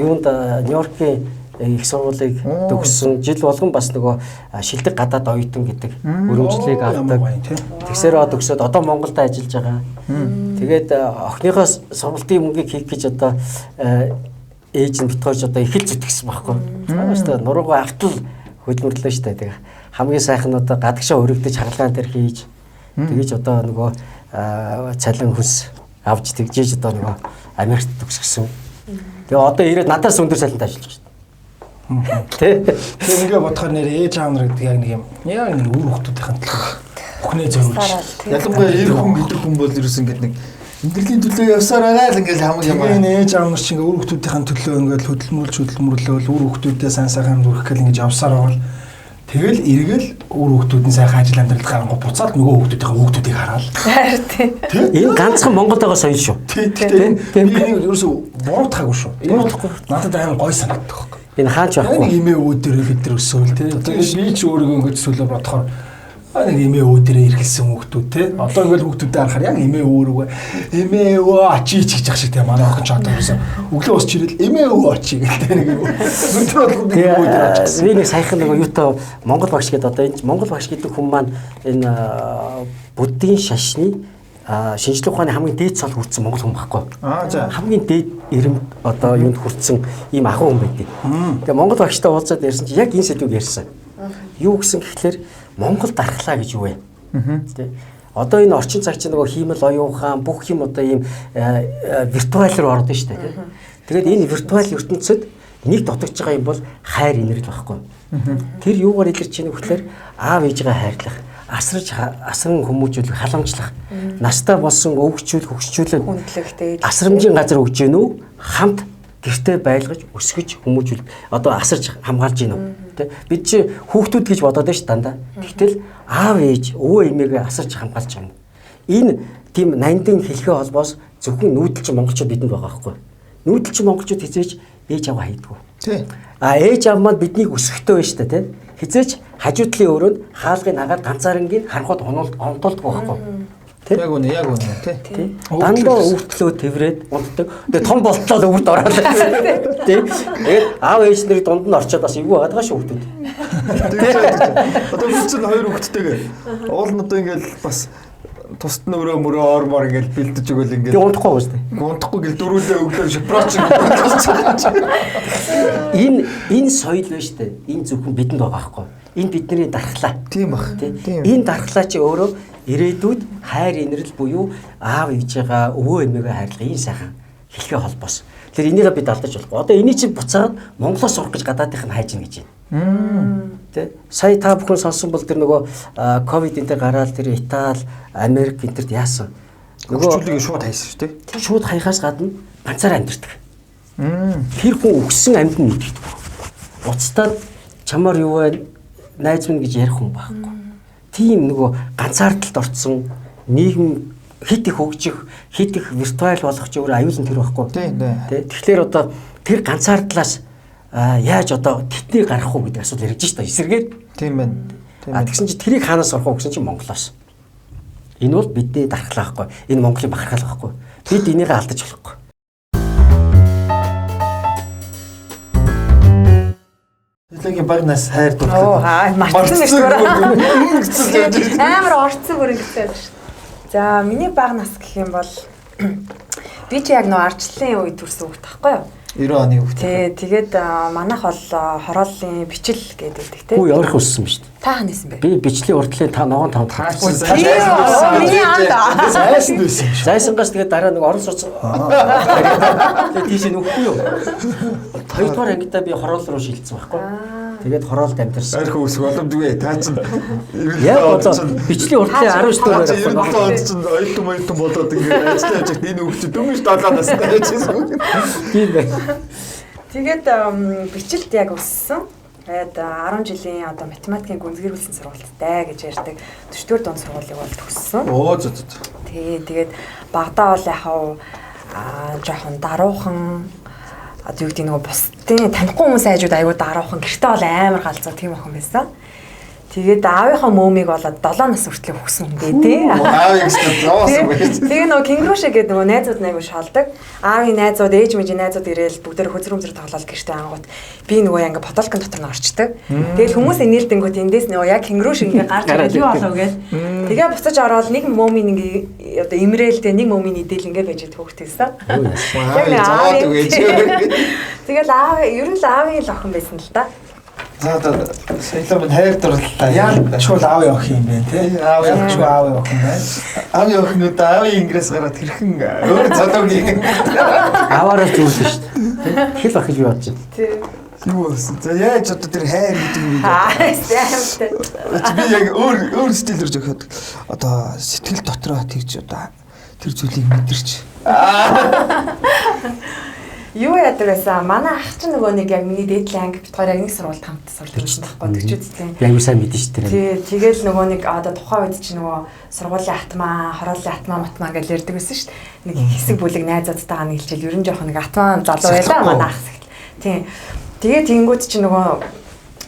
юунд Нью-Йоркийн их сургуулийг төгссөн жил болгон бас нөгөө шилдэг гадаад оюутан гэдэг өрөмжлөлийг авдаг. Тэгсээрээ төгсөөд одоо Монголд ажиллаж байгаа. Тэгээд охиныхоо сургалтын мөнгийг хийх гэж одоо ээж нь битгойж одоо их л зүтгэсэн байхгүй. Хааштай нуруугаа автал хөлмөрлөө штэ. Тэгээ хамгийн сайхан одоо гадагшаа өргөдөж хагалгаан дээр хийж тэгэж одоо нөгөө цалин хүс авч тэгжээж одоо нөгөө Америкт төгсгсөн. Тэгээ одоо ирээд надаас өндөр цалинтай ажиллаж байна. Тэг ингээ бодохоор нэр ээж аав нар гэдэг яг нэг юм. Яг нэг үр хөлтүүдийн төлөө бүхнээ зориулж. Ялангуяа эр хүн гэдэг хүн бол ерөөс ингээд нэг амьдралын төлөө явсаар байгаа л ингээд хамаг юм аа. Тэгээ ээж аав нар чинь үр хөлтүүдийн төлөө ингээд хөдөлмөрлөөл үр хөлтүүдээ сайн сайхан зүрх гэл ингээд явсаар байгаа. Тэгэл эргэл үр хөлтүүдийн сайхан ажил амьдралд гарангуй буцаад нөгөө хөлтүүдийн хараад. Энэ ганцхан Монголд байгаа соёл шүү. Тийм. Би нэг ерөөсөө буруутгаагүй шүү. Надад аян гой санагддаг. Энэ хаач байхгүй. Имээ өвөө дээр бид нар өсөөл тий. Тэгээд би ч өөрийгөө ингэж сүлээ бодохоор нэг имээ өвөө дээр иргэлсэн хүүхдүүд тий. Одоо ингээл хүүхдүүдэд харахаар яг имээ өвөө ачиж гэж ах шиг тий. Манай охин ч одоо ерөөсөө өглөө усч ирэл имээ өвөө ачи гэдэг нэг юм. Өдөр болгоо би өвөө дээр ачиж. Би нэг саяхан нэг юутай Монгол багш гэдэг одоо энэ Монгол багш гэдэг хүн маань энэ буддийн шашны шинжлэх ухааны хамгийн дээд цол хүрсэн монгол хүн байхгүй. За. Хамгийн дээд эрэм одоо юунд хүрсэн ийм ахуй хүн байдیں۔ Тэгээ монгол багштай уулзаад ярьсан чи яг энэ сэдвийг ярьсан. Юу гэсэн гэхлээр Монгол дархлаа гэж юу вэ? Тэ. Одоо энэ орчин цаг чинь нөгөө хиймэл оюун ухаан бүх юм одоо ийм виртуал руу ороод байна шүү дээ. Тэгээд энэ виртуал ертөнцид нэг дутагдж байгаа юм бол хайр инэрл байхгүй. Тэр юугаар илэрч ийнэ гэхээр аав ээжигээ хайрлах, асран хүмүүжүүлэх, халамжлах, настай болсон өвгчүүл, хөгсчүүлэн хүндлэгтэй асрамжийн газар өгж гэнэ үү? Хамт гэртээ байлгаж, өсгөж, хүмүүжүүл одоо асарж хамгаалж гэнэ үү? Тэ бид чи хүүхдүүд гэж бодоод байна ш дандаа. Тэгтэл аав ээж өвөө эмээгээ асарж хамгаалж байгаа юм. Энэ тийм 80-ын хэлхээ холбоос зөвхөн нүүдэлчин монголчууд бидэнд байгаа байхгүй. Нүүдэлчин монголчууд хизээж ээж аваа хайдгүй. Тий. Ээж аав маань биднийг өсгөхтэй байна шүү дээ, тий. Хизээж хажуудлын өрөөнд хаалгыг нагаад ганцаарнгийн харахад онтолдгүй байхгүй. Тий. Яг үнэ, тий. Дандаа өвтлөө тэврээд унтдаг. Тэгээ том болтлоо өвөрт ороод. Тий. Тэгээд аав ээж нарыг дунд нь орчоод бас эвгүй байгаа шүү хүмүүс. Одоо бид чинь хоёр хүүхэдтэйгээ уул нь одоо ингээл бас тусад нь өрөө мөрөө ормоор ингээл бэлдэж өгөөл ингээл. Тэгээ унтахгүй шүү дээ. Унтахгүй гэл дөрүүлээ өглөө шпроч. Энэ соёл байна шүү дээ. Энэ зөвхөн бидэнд байгаа байхгүй. Энэ бидний дархлаа. Тийм бах. Энэ дархлаа чи өөрөө ирээдүйд хайр инрэл буюу аав ээжээгээ өвөө эмээгээ хайрлах энэ сайхан хэлхээ холбоос. Тэгэхээр энийг бид алдаж болохгүй. Одоо энийг чи буцаад Монголоос сурах гэж гадаадынх нь хайж ийн гэж байна. Тэ сая та бүхэн сонсон бол тэр нөгөө ковид энэ гараад тэр Итали, Америк энтерд яасан. Нөгөө шууд хайсан шүү дээ. Шууд хаяхаас гадна ганцаараа амьдэрдэг. Тэр хүн өгсөн амьд нь мэддэг. Уцтаад чамаар юу вэ? Найз минь гэж ярих хүн байхгүй. Тийм нөгөө ганцаардалд орцсон нийгэм хит их хөгжих, хит их виртуал болгох ч өөр аюулын тэр байхгүй. Тийм. Тэгэхээр одоо тэр ганцаардлаас яаж одоо тэтнийг гаргах уу гэдэг асуудал яригдж шүү дээ. Эсэргээр. Тийм байна. Тэгсэн чи тэрийг хаанаас орох уу гэсэн чи Монголоос. Энэ бол бидний дархлаа байхгүй. Энэ Монголын бахархал байхгүй. Бид энийг алдаж болохгүй. Илэгийн багнаас хайр дуртай. мартсан гэж зүгээр. Амар орцсон бүр ингэсэн юм шүү. За миний бага нас гэх юм бол би чи яг нөө арчлалын үед төрсөн хүүхд таахгүй юу? 90 оны хүүхд. Тий, тэгээд манайх бол хорооллын бичил гэдэг тий. Хүү явах өссөн шүү дээ. Та ханасан бэ? Би бичлэгийн урдлын та ногоон тавд хаачихсан. Миний анда. Зайсан байсан юм шиг. Зайсангаас тэгээд дараа нэг орон сууц. Тэгээд тийш нүхгүй юу? Хоёрдугаар ангидаа би хороол руу шилжсэн байхгүй. Тэгээд хороолд амьдэрсэн. Арх үсэх боломжгүй. Та чинь яг одоо бичлэгийн урдлын 19 дэх он чинь ойтон болоод ингээд ажиллаж байжгаад энэ хүүхд дөнгөж 7 настай байжсэн. Тийм байна. Тэгээд бичилд яг өссөн. Тэгээд 10 жилийн одоо математикийн гүнзгийрүүлсэн сургалттай гэж ярьдаг 4-р дунд сургуулийг бол төгссөн. Оо зөө. Тэгээд багадаа бол яхав жоохон даруухан одоо юу гэдэг нөгөө бусдын танихгүй хүмүүс айжууд аягүй даруухан гэртээ бол амар галзуу тийм охин байсан. Тэгээд аавынхаа мөөмийг болоод 7 нас хүртэл өгсөн юм дээ. Аавыг ч зоосон байж. Тэгээ нөгөө кенгурушэ гэдэг нөгөө найзууд аягүй шалдаг. Аавын найзууд, ээж мэжийн найзууд ирээл бүгдээр хөзрөмзөр тоглоод гэртээ ангууд би нөгөө ингээ потолкын дотор нь орчдөг. Тэгэл хүмүүс инээлдэнгүүт эндээс нөгөө яг кенгуруш ингээ гарч юу болов гэж. Тэгээ буцаж ороод нэг мөөмийн ингээ одоо имрээлтэй нэг мөөмийн идэл ингээ байж хөөхтэйсэн. Зоод өгөөч. Тэгэл аав ер нь л аавын л охин байсан л да. За одоо сая хайр дурлалаа. Яг шууд аавын охин юм байна тий. Аавын охин аавын охин байна. Аавын охинууд аавын ингээс гараад хэрхэн өөр залуугийн Аваараа зүйлсэн шүү дээ. Хэл бах гэж би бодож байна. Тий. юу болсон. За яаж одоо тэр хайр гэдэг юм бэ? Би яг өөр стилээр зохиод одоо сэтгэл дотроо тэгж одоо тэр зүйлийг мэдэрч. юу яадаг байсан? Манай ах чинь нөгөө нэг яг миний дээдлийн анги бит хоёр яг нэг сургуульд хамт сурдаг байсан байхгүй тэгчүүдтэй. Яг сайн мэдэн шүү дээ. Тий, тэгэл нөгөө нэг одоо тухайн үед чинь нөгөө сургуулийн атмаа, хорооллын атмаа гэж ярьдаг байсан шүү дээ. Нэг хэсэг бүлэг найзуудтайгаа нэг хэлчихэл ерөн жоох нэг атмаа залуу байлаа манай ах хэсэгт. Тий. Тэгээ тэнгууд чинь нөгөө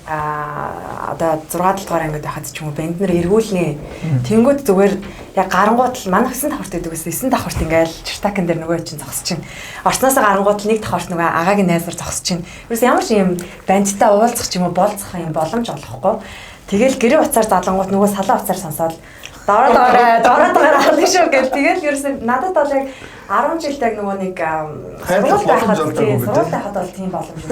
одоо 6 дугаар ангид байхад ч юм уу банд нар эргүүлнэ. Тэнгүүд зүгээр яг гарангууд л манай 9 давхарт гэдэг гэсэн 9 давхарт ингээл чиртакэн дээр нөгөө чинь зогсож чинь. Орсноосоо гарангууд л нэг давхарт нөгөө агагийн найзар зогсож чинь. Ерөөс ямар ч юм бандтай уулзах ч юм уу болцох юм боломж олохгүй. Тэгэл гэрээ уцаар залангууд нөгөө салаа уцаар сонсоод дороо алах шүү гэл тэгэл ерөөс надад бол яг 10 жилд яг нөгөө нэг сургууль байхад бол тийм боломж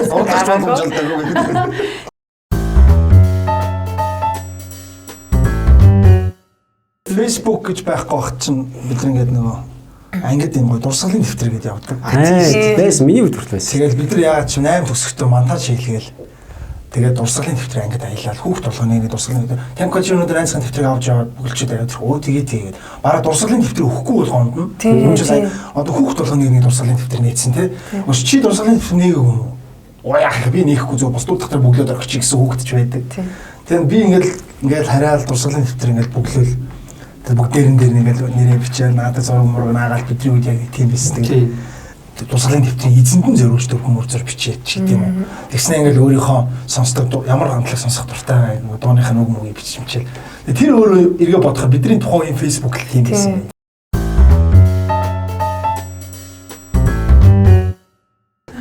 Facebook гэж байхгүй бах чинь бид ингээд нөгөө ангид юм гоо дурсгалын дэвтэр гэдээ явдаг. Байсан миний үед хүртэл байсан. Тэгээд бид нар яагаад ч 8 төгсөхдөө монтаж хийлгээл тэгээд дурсгалын дэвтэр ангид аялал хүүхд болгоны ингээд дурсгалын дэвтэр Камкач өнөөдөр айцхан дэвтрийг авч яваад бүгэлчээд аваад өө тэгээд бараг дурсгалын дэвтэр өгөхгүй болгоонд нь юм чи сая одоо хүүхд болгоны нэг дурсгалын дэвтэр нээсэн те. Ус чи дурсгалын дэвтэр нээгүү юм уу? Яах би нээхгүй зөв бос дутахтар бүглөөд орчих чи гэсэн хүүхдч байдаг. Тэгээд би ингээд хараал дурсгалын дэвтэр ингээд бүглөөл тэгээд бүгд дээр ингээд нэрээ бичээл надад зураг мураг наагаал бидний үед яг тийм биз тэгээд тусгалын дэвтрийн эзэнд нь зориулж дөрвөн мөрзөр бичээд чи тийм үү. Тэгснэ ингээл өөрийнхөө сонсдог ямар хандлага сонсох дуртай нэг дууныхаа нүг мөгийг бичмчээл. Тэр өөрөө эргээ бодоход бидний тухайн Facebook л тийм байсан.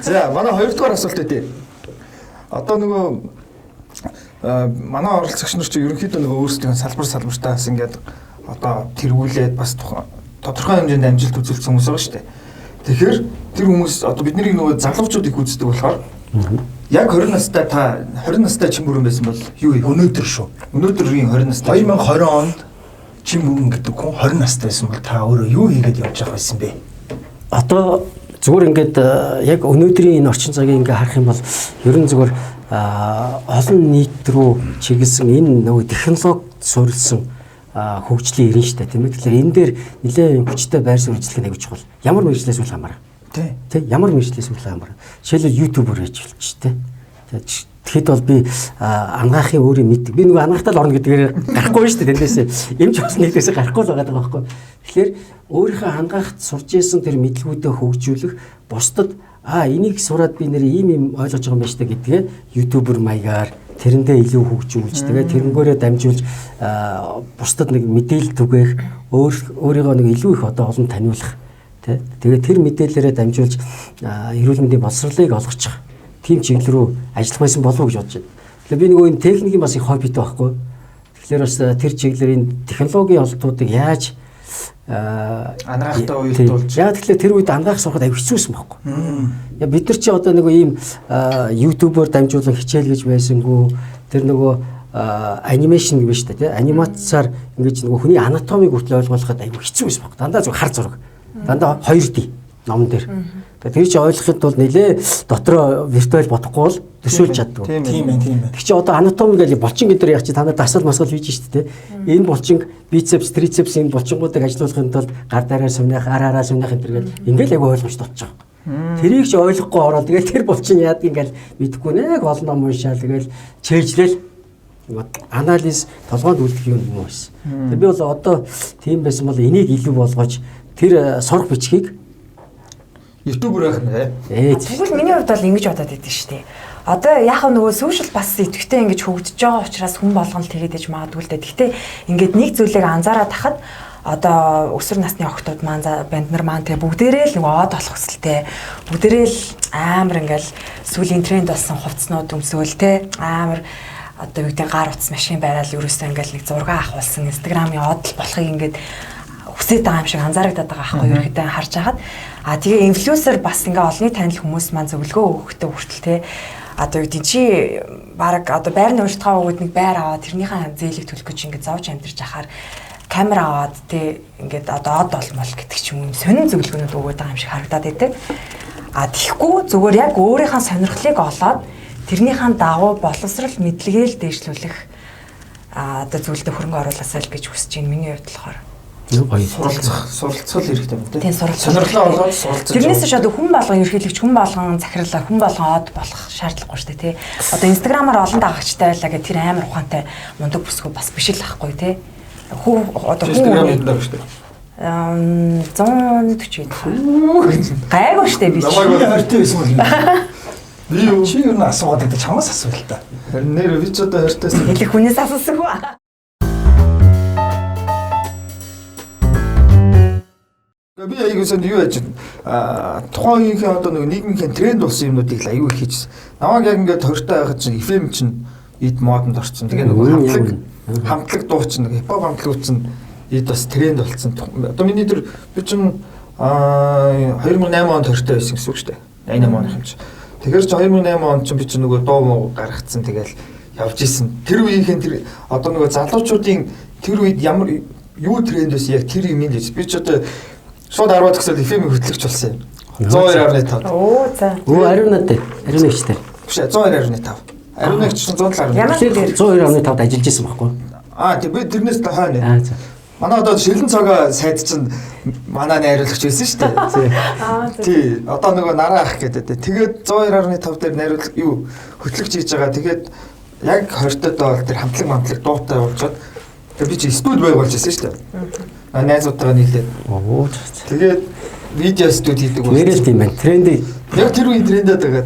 За манай хоёрдугаар асуулт өгье. Одоо нөгөө манай оролцогч нар чи ерөнхийдөө нөгөө өөрсдийн салбартаас ингээд одоо тэргүүлээд бас тодорхой хэмжээнд амжилт үзүүлсэн хүмүүс байгаа шүү дээ. Тэгэхээр тэр хүмүүс одоо бидний нөгөө залуучууд их үздэг болохоор яг 20 настай та 20 настай чин бүрэн байсан бол юу вэ? Өнөөдөр шүү. Өнөөдрийн 20 настай 2020 онд чин бүрэн гэдэг хүн 20 настай байсан бол та өөрөө юу хийгээд явж байгаа байсан бэ? Одоо зүгээр ингээд яг өнөөдрийн энэ орчин цагийг ингээ харах юм бол ерөн зүгээр олон нийт рүү чиглэсэн энэ нөгөө технологи суурилсан хөгжлийн ирэн штэ тийм ээ. Тэгэхээр энэ дээр нэлээд хүчтэй байр суурь ажиллах нь аягүй чухал. Ямар мэргэжлээс үл хамааран. Тий. Ямар мэргэжлээс үл хамааран. Жишээлбэл ютубер хийж болчих тий. Тэгэхэд бол би ангаахын өөрийн мэддэг. Би нөгөө ангаахтаа л орно гэдгээр гарахгүй шүү дээ. Тэндээс эмч бас нэгдээс гарахгүй л байгаа байхгүй. Тэгэхээр өөрийнхөө ангаахт сурж исэн тэр мэдлгүүдээ хөгжүүлэх бусдад энийг сураад би нэр ийм ойлгож байгаа юм байна штэ гэдгээ ютубер маягаар тэрэндээ илүү хөгжүүлж тэгээ тэрнгөөрөө дамжуулж бусдад нэг мэдээлэл түгээх өөрийгөө нэг илүү их одоо олон таниулах тий. Тэгээ тэр мэдээлэлээрээ дамжуулж эрүүл мэндийн боловсролыг олгочих тийм чиглэл рүү ажиллах байсан болов уу гэж бодож байна. Тэгэхээр би нөгөө энэ техникийн бас их хоббитэй байхгүй. Тэгэхээр бас тэр чиглэлийн технологийн олдуудыг яаж ангаахтай уялдуулж яг тэгэхээр тэр үед ангаах сурахад аяг хэцүүсэн байхгүй. Я бид нар чи одоо нөгөө ийм ютубер дамжуулан хичээл гэж байсангүй тэр нөгөө анимашн гэвэ шүү дээ тий. Анимацаар ингэж нөгөө хүний анатомиг хүртэл ойлгуулахад аяг хэцүү байсан байхгүй. Дандаа зөв хар зураг. Дандаа 2D номон дээр. Тэр чи ойлгоход бол нэлээ дотроо виртуал бодохгүй бол төсөөлж чаддаг. Тийм ээ. Тэг чи одоо анатоми гэж булчин гэдэр яг чи та нар дасгал масгал хийж штэ тий. Энэ булчин бицепс, трицепс энэ булчингуудыг ажилуулахын тулд гар дараа сумнах, араараа сумнах энэ төр гэл ингээл яг ойлгомжтой болчих. Тэрийг ч ойлгохгүй ороод тэгэл тэр булчин яадаг ингээл мэдэхгүй нэг олон ном уншаал тэгэл чэйжлэл анализ толгойд үлдэх юм байсан. Тэр би бол одоо тийм байсан бол энийг илүү болгож тэр сурах бичгийг ютубер байх нэ. Тэгвэл миний хувьд бол ингэж бодоод идэв шүү дээ. Одоо яг нөгөө сошиал бас идэвхтэй ингэж хөгжиж байгаа учраас хүн болгон л тэгээд иж магадгүй л дээ. Гэхдээ ингээд нэг зүйлийг анзаараад тахад одоо өсвөр насны охтууд маань банд нар маань тэгээ бүгдээрээ л нөгөө од болох хүсэлтэй. Бүгдээрээ л амар ингээл сүүлийн тренд болсон хувцснууд өмсөөл те амар одоо юу гэдэг гар утас машин бараал ерөөсөө ингээл нэг зураг авахулсан инстаграмын од болохыг ингээд хүсэж байгаа юм шиг анзаарагдаад байгаа байхгүй юу ерөөдөө харж хагаад тэгээ инфлюенсер бас ингээ олонний танил хүмүүс маань зөвлөгөө өгөхтэй хүртэл те одоо юу гэдэг чи баг одоо байрны урьдчилгаа өгөөд нэг байр аваад тэрнийхэн зээлийг төлөх гэж ингээ зовж амьдарч ахаар камера аваад те ингээд одоо од олмол гэдэг ч юм сонин зөвлөгөөнүүд өгөөд байгаа юм шиг харагдаад байдаг. Тэгэхгүй зүгээр яг өөрийнхөө сонирхлыг олоод тэрнийхэн дагуу боловсрал мэдлэгээл дээшлүүлэх одоо зүйлдэ хөрөнгө оруулаасаа л гэж хүсэж байна миний хувьд болохоор. Суралцах хэрэгтэй юм тийм. Сонирхлоо олоод суралцах. Тэрнээс ч одоо хүн болгон ерхийлэгч, хүн болгон захирлаа, хүн болгон од болох шаардлагагүй шүү дээ тий. Одоо инстаграмаар олон дагагчтай байлаа гэх тэр амар ухаантай мундаг бүсгүй бас биш л ахгүй тий. Одоо инстаграмд дагагч шүү дээ. 140 гайгүй шүү дээ би. Намайг ортой байсан бол чи юу н асуугаад байдаг чамаас асуул та. Харин нэр би ч одоо хайртайс хэлэх хүнээс асуусан хөө. Би аягүй юу яаж тухайн үеийн одоо нэг нийгмийн тренд болсон юмнуудыг л аягүй их хийжсэн. Намайг яг ингээд тойртой байхад чинь FM чинь эд модонд орсон. Тэгээ нэг хамтлаг дуу чинь нэг хипхоп хамтлагууд чинь эд бас тренд болсон. Одоо миний тэр би чинь 2008 онд тойртой байсан гэсэн үг шүү дээ. 88 оных юм чи. Тэгэхээр чи 2008 онд чинь би чинь нөгөө дуу муу гаргацсан тэгэл явж исэн. Тэр үеийнхэн тэр одоо нөгөө залуучуудын тэр үед ямар юу тренд байсан яг тэр юм гэж би ч одоо шууд 10-аад гэсэл FM хөтлөгч болсон юм. 102.5. Оо за. Өө ариун надад. Ариун нэгчтэй. Биш 102.5. Ариун нэгч чинь 107. Ямар дээр 102.5-д ажиллаж байсан байхгүй юу? Тэг би тэрнээс та хойно. За. Манай одоо шилэн цогоо сайд чинь манай найруулагч байсан шүү дээ. Тий. Одоо нөгөө нараа ах гэдэг. Тэгээд 102.5 дээр найруулаг юу хөтлөгч хийж байгаа. Тэгээд яг 20-д бол тэр хамтлаг дуутай уулзаад тэгээд би чи студ байгуулж байсан шүү дээ. Найзуудтайгаа нийлээд. Оо. Тэгээд видео студ хийдэг болсон. Нэрэл тийм байна. Тренди. Яг тэр үеийн трендэд байгаа.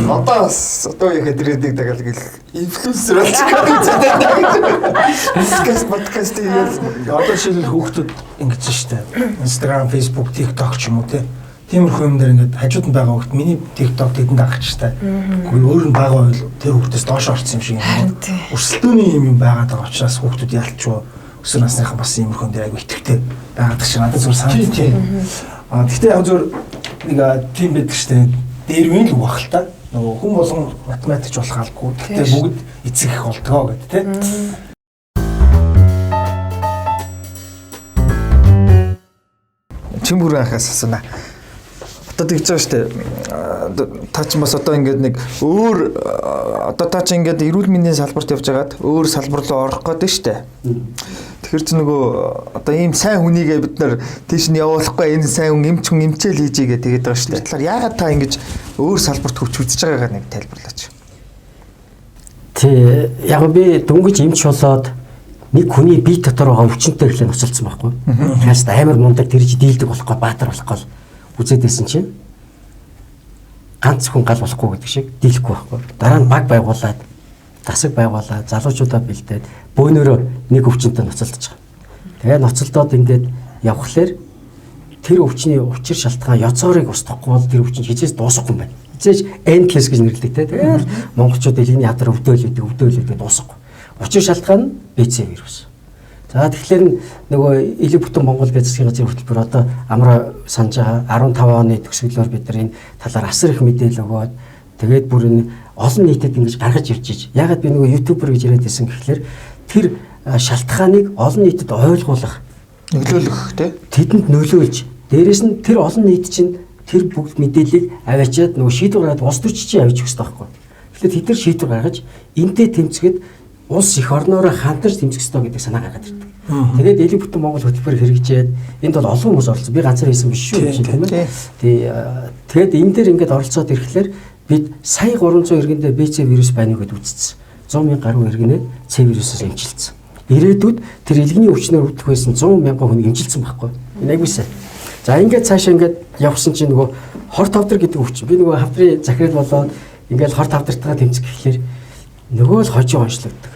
Одоо бас одоо яг трендийг дагаад гэл инфлюенсер болж байгаа. Подкаст хийгээл Одоо жишээлбэл хүүхдүүд ингэж штэ. Instagram, Facebook, TikTok ч юм уу те. Тиймэрхүү юм дээр ингээд хажууд нь байгаа хүүхд миний TikTok тэдэнд дагах штэ. Гэхдээ өөр нь бага байл тэр хүүхдээс доош орсон юм шиг юм. Өрсөлдөөний юм байгаад байгаа учраас хүүхдүүд ялчгүй өсвөр насныхан бас иймэрхүү дээр айгу итгэвтэй байгаад гэж надад зүгээр санагдаж. Гэхдээ яг зөв нэг тийм байдаг штэ. Дээр үн л угах л та. Нөгөө хүн болгон математикч болох алгүй. Гэхдээ бүгд эцэг их болдгоо гэдэг те. Чимгүрэн анхаас асууна. Одоо тэгж байгаа штэ. Та ч бас одоо ингээд нэг өөр одоо та ч ингээд эрүүл мэндийн салбарт явж байгаад өөр салбар руу орох гээд штэ. Тэгэхээр чи нөгөө одоо ийм сайн хүнийгээ бид нар тийш нь явуулахгүй энэ сайн хүн эмч хүн эмчээл хийжээгээ тэгээд байгаа штэ. Тэгэхээр яагаад та ингэж өөр салбарт хөвч үзэж байгаагаа нэг тайлбарлаач. Тий, яг би дөнгөж эмч болоод нэг хүний бие дотор байгаа өвчнөд ихлэ ноцолцсон байхгүй. Хааст амар мундаг тэрж дийлдэг болохгүй баатар болохгүй үзээд байсан чинь ганц хүн гал болохгүй гэдэг шиг дийлэхгүй байхгүй. Дараа нь баг байгуулад тасаг байгуулаад залуучуудаа бэлдээд бөөнөрөө нэг өвчнөд ноцолдож байгаа. Тэгээ ноцолдоод ингээд явхлаэр тэр өвчний учир шалтгаан ёцоорыг устгахгүй бол тэр өвчин хизээс дуусахгүй юм байна. Хизээж endless гэж нэрлэдэг те. Тэгээд монголчууд дэлхийн ядар өвдөөлөдөг дуусахгүй. Учир шалтгаан нь BC вирус. За тэгэхээр нөгөө Илэг бүтэн Монгол гэж засгийн газрын хөтөлбөр одоо амраа санаж байгаа 15 оны төгсгөлөөр бид нар энэ талаар асар их мэдээлэл өгөөд тэгээд бүр энэ олон нийтэд ингэж гаргаж ирж иж. Ягаад би нөгөө ютубер гэж яриад байсан гэхэлэр тэр шалтгааныг олон нийтэд ойлгуулах, нөлөөлөх тий. Тэдэнд нөлөөлж, дээрэс нь тэр олон нийт чинь тэр бүгд мэдээллийг аваачаад нөгөө шийдвэр гаргаад улс төрч чинь авчих хэрэгтэй байхгүй. Тэгэхээр тэд нар шийдвэр гаргаж энтэй тэмцэхэд улс их орноороо хамтарч тэмцэх ёстой гэдэг санаа гаргаад ирдэг. Тэгээд Илэг бүтэн Монгол хөтөлбөр хэрэгжээд энд бол олон хүмүүс оролцсон. Би ганцаар хийсэн биш шүү тийм ээ. Тэгээд энэ дээр ингээд оролцоод ирэхлээр бид сая 300 иргэндээ BC вирус байна гэдээ үзсэн. 100 мянган гаруй иргэнээ C вирусоос эмчилсэн. Ирээдүйд тэр илгэний өвчнөр өвдөх байсан 100 мянган хүн эмчилсэн байхгүй. Энэ айгүй сайн. За ингээд цаашаа ингээд явсан чинь нөгөө хор тавдар гэдэг өвчин. Би нөгөө хавдрын захирал болоод ингээд хор тавдартайгаа тэмцэх гэхлээр нөгөө л хожим онцлогддог.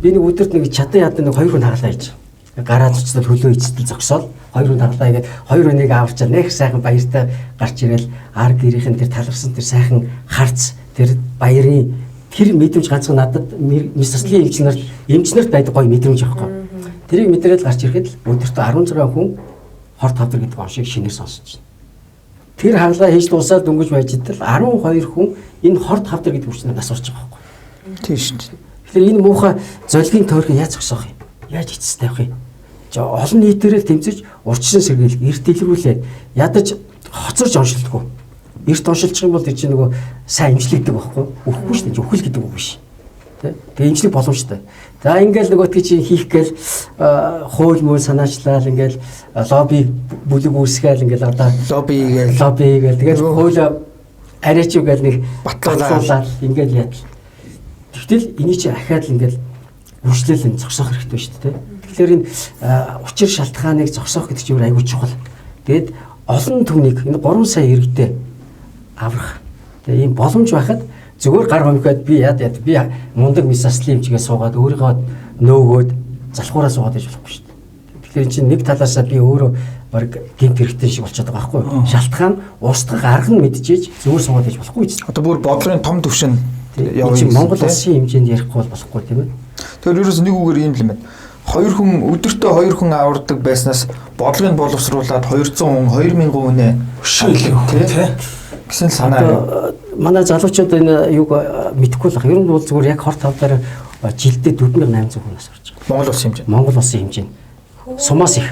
Би нэг өдөрт нэг чадан ядан нэг 2 хүн хаглаа хийж. Гараад очсон хөлөө эцэстэл зогсоод 2 хүн хаглаа игээд 2 хүнийг аварчаа нэг сайхан баяртай гарч ирэл ар гэрийнхэн тэр таларсан тэр сайхан харц тэр баярын тэр мэдрэмж ганцхан надад мисаслын эмчнэрт байдаг гоё мэдрэмж авахгүй. Тэрийг мэдрээл гарч ирэхэд л өдөрт 16 хүн хор тавдар гэдэг оншийг шинээр сонсож байна. Тэр хаалгаа хийж дуусаад дөнгөж байж идэл 12 хүн энэ хор тавдар гэдэг өвчнөд нас орж байгаа байхгүй. Тийм шүү дээ. Тэгэхээр энэ муухай золгийн тойрог яаж зогсоох юм? Яаж эцэс тавих юм? Олон нийтээрээ тэмцэж урьдчилан сэргээл эрт дэлгэрүүлээд ядаж хоцорж оншилдгоо. Эрт оншилчих юм бол тэр чинь нөгөө сайн имжлэгдэг байхгүй. Үхэхгүй шүү дээ. Үхэл гэдэг үг биш. Тэ? Тэгээ имжлэг боломжтой. За ингээл нөгөөдгий чинь хийх гээл хууль мөл санаачлал ингээл лобби бүлэг үүсгээл ингээл одоо лобби гээл тэгэл хууль арайч үгээл нэг батлуулаад ингээл яад. Тэгтэл эний чинь ахаад л ингээл үржлэл зогсоох хэрэгтэй шүү дээ. Тэгэхээр энэ учир шалтгааныг зогсоох гэдэг чинь аюул чухал. Тэгэд олон түвнийг энэ 3 сая иргэдэд аврах. Тэгээ ийм боломж байхад зүгээр гар хомхиод би би мундаг мисаслын хэмжээгээ суугаад өөрийгөө нөөгөөд залхуураа суугаад иж болохгүй шүү дээ. Тэгэхээр энэ чинь нэг талаасаа би өөрөө баг гинт хэрэгтэй шиг болчиход байгаа байхгүй юу? Шалтгаан устгах арга нь мэдчихэж зүгээр суугаад иж болохгүй ч. Одоо бүр бодлогын том төвшин явж Монгол улсын хэмжээнд ярихгүй болохгүй тийм ээ. Тэгэхээр ерөөс нэг үгээр ийм л юм байна. 2 хүн өдөртөө 2 хүн авардаг байснаас бодлогыг боловсруулад 200 хүн 2000 хүнээ өшөөлөх тийм гэсэн санаа. Манай залуучууд энэ юг мэдэхгүй л баг. Ер нь бол зүгээр яг хор тавдаар жилдээ 4800 хүнээс орж байгаа. Монгол улсын хэмжээнд. Монгол улсын хэмжээнд. сумаас их.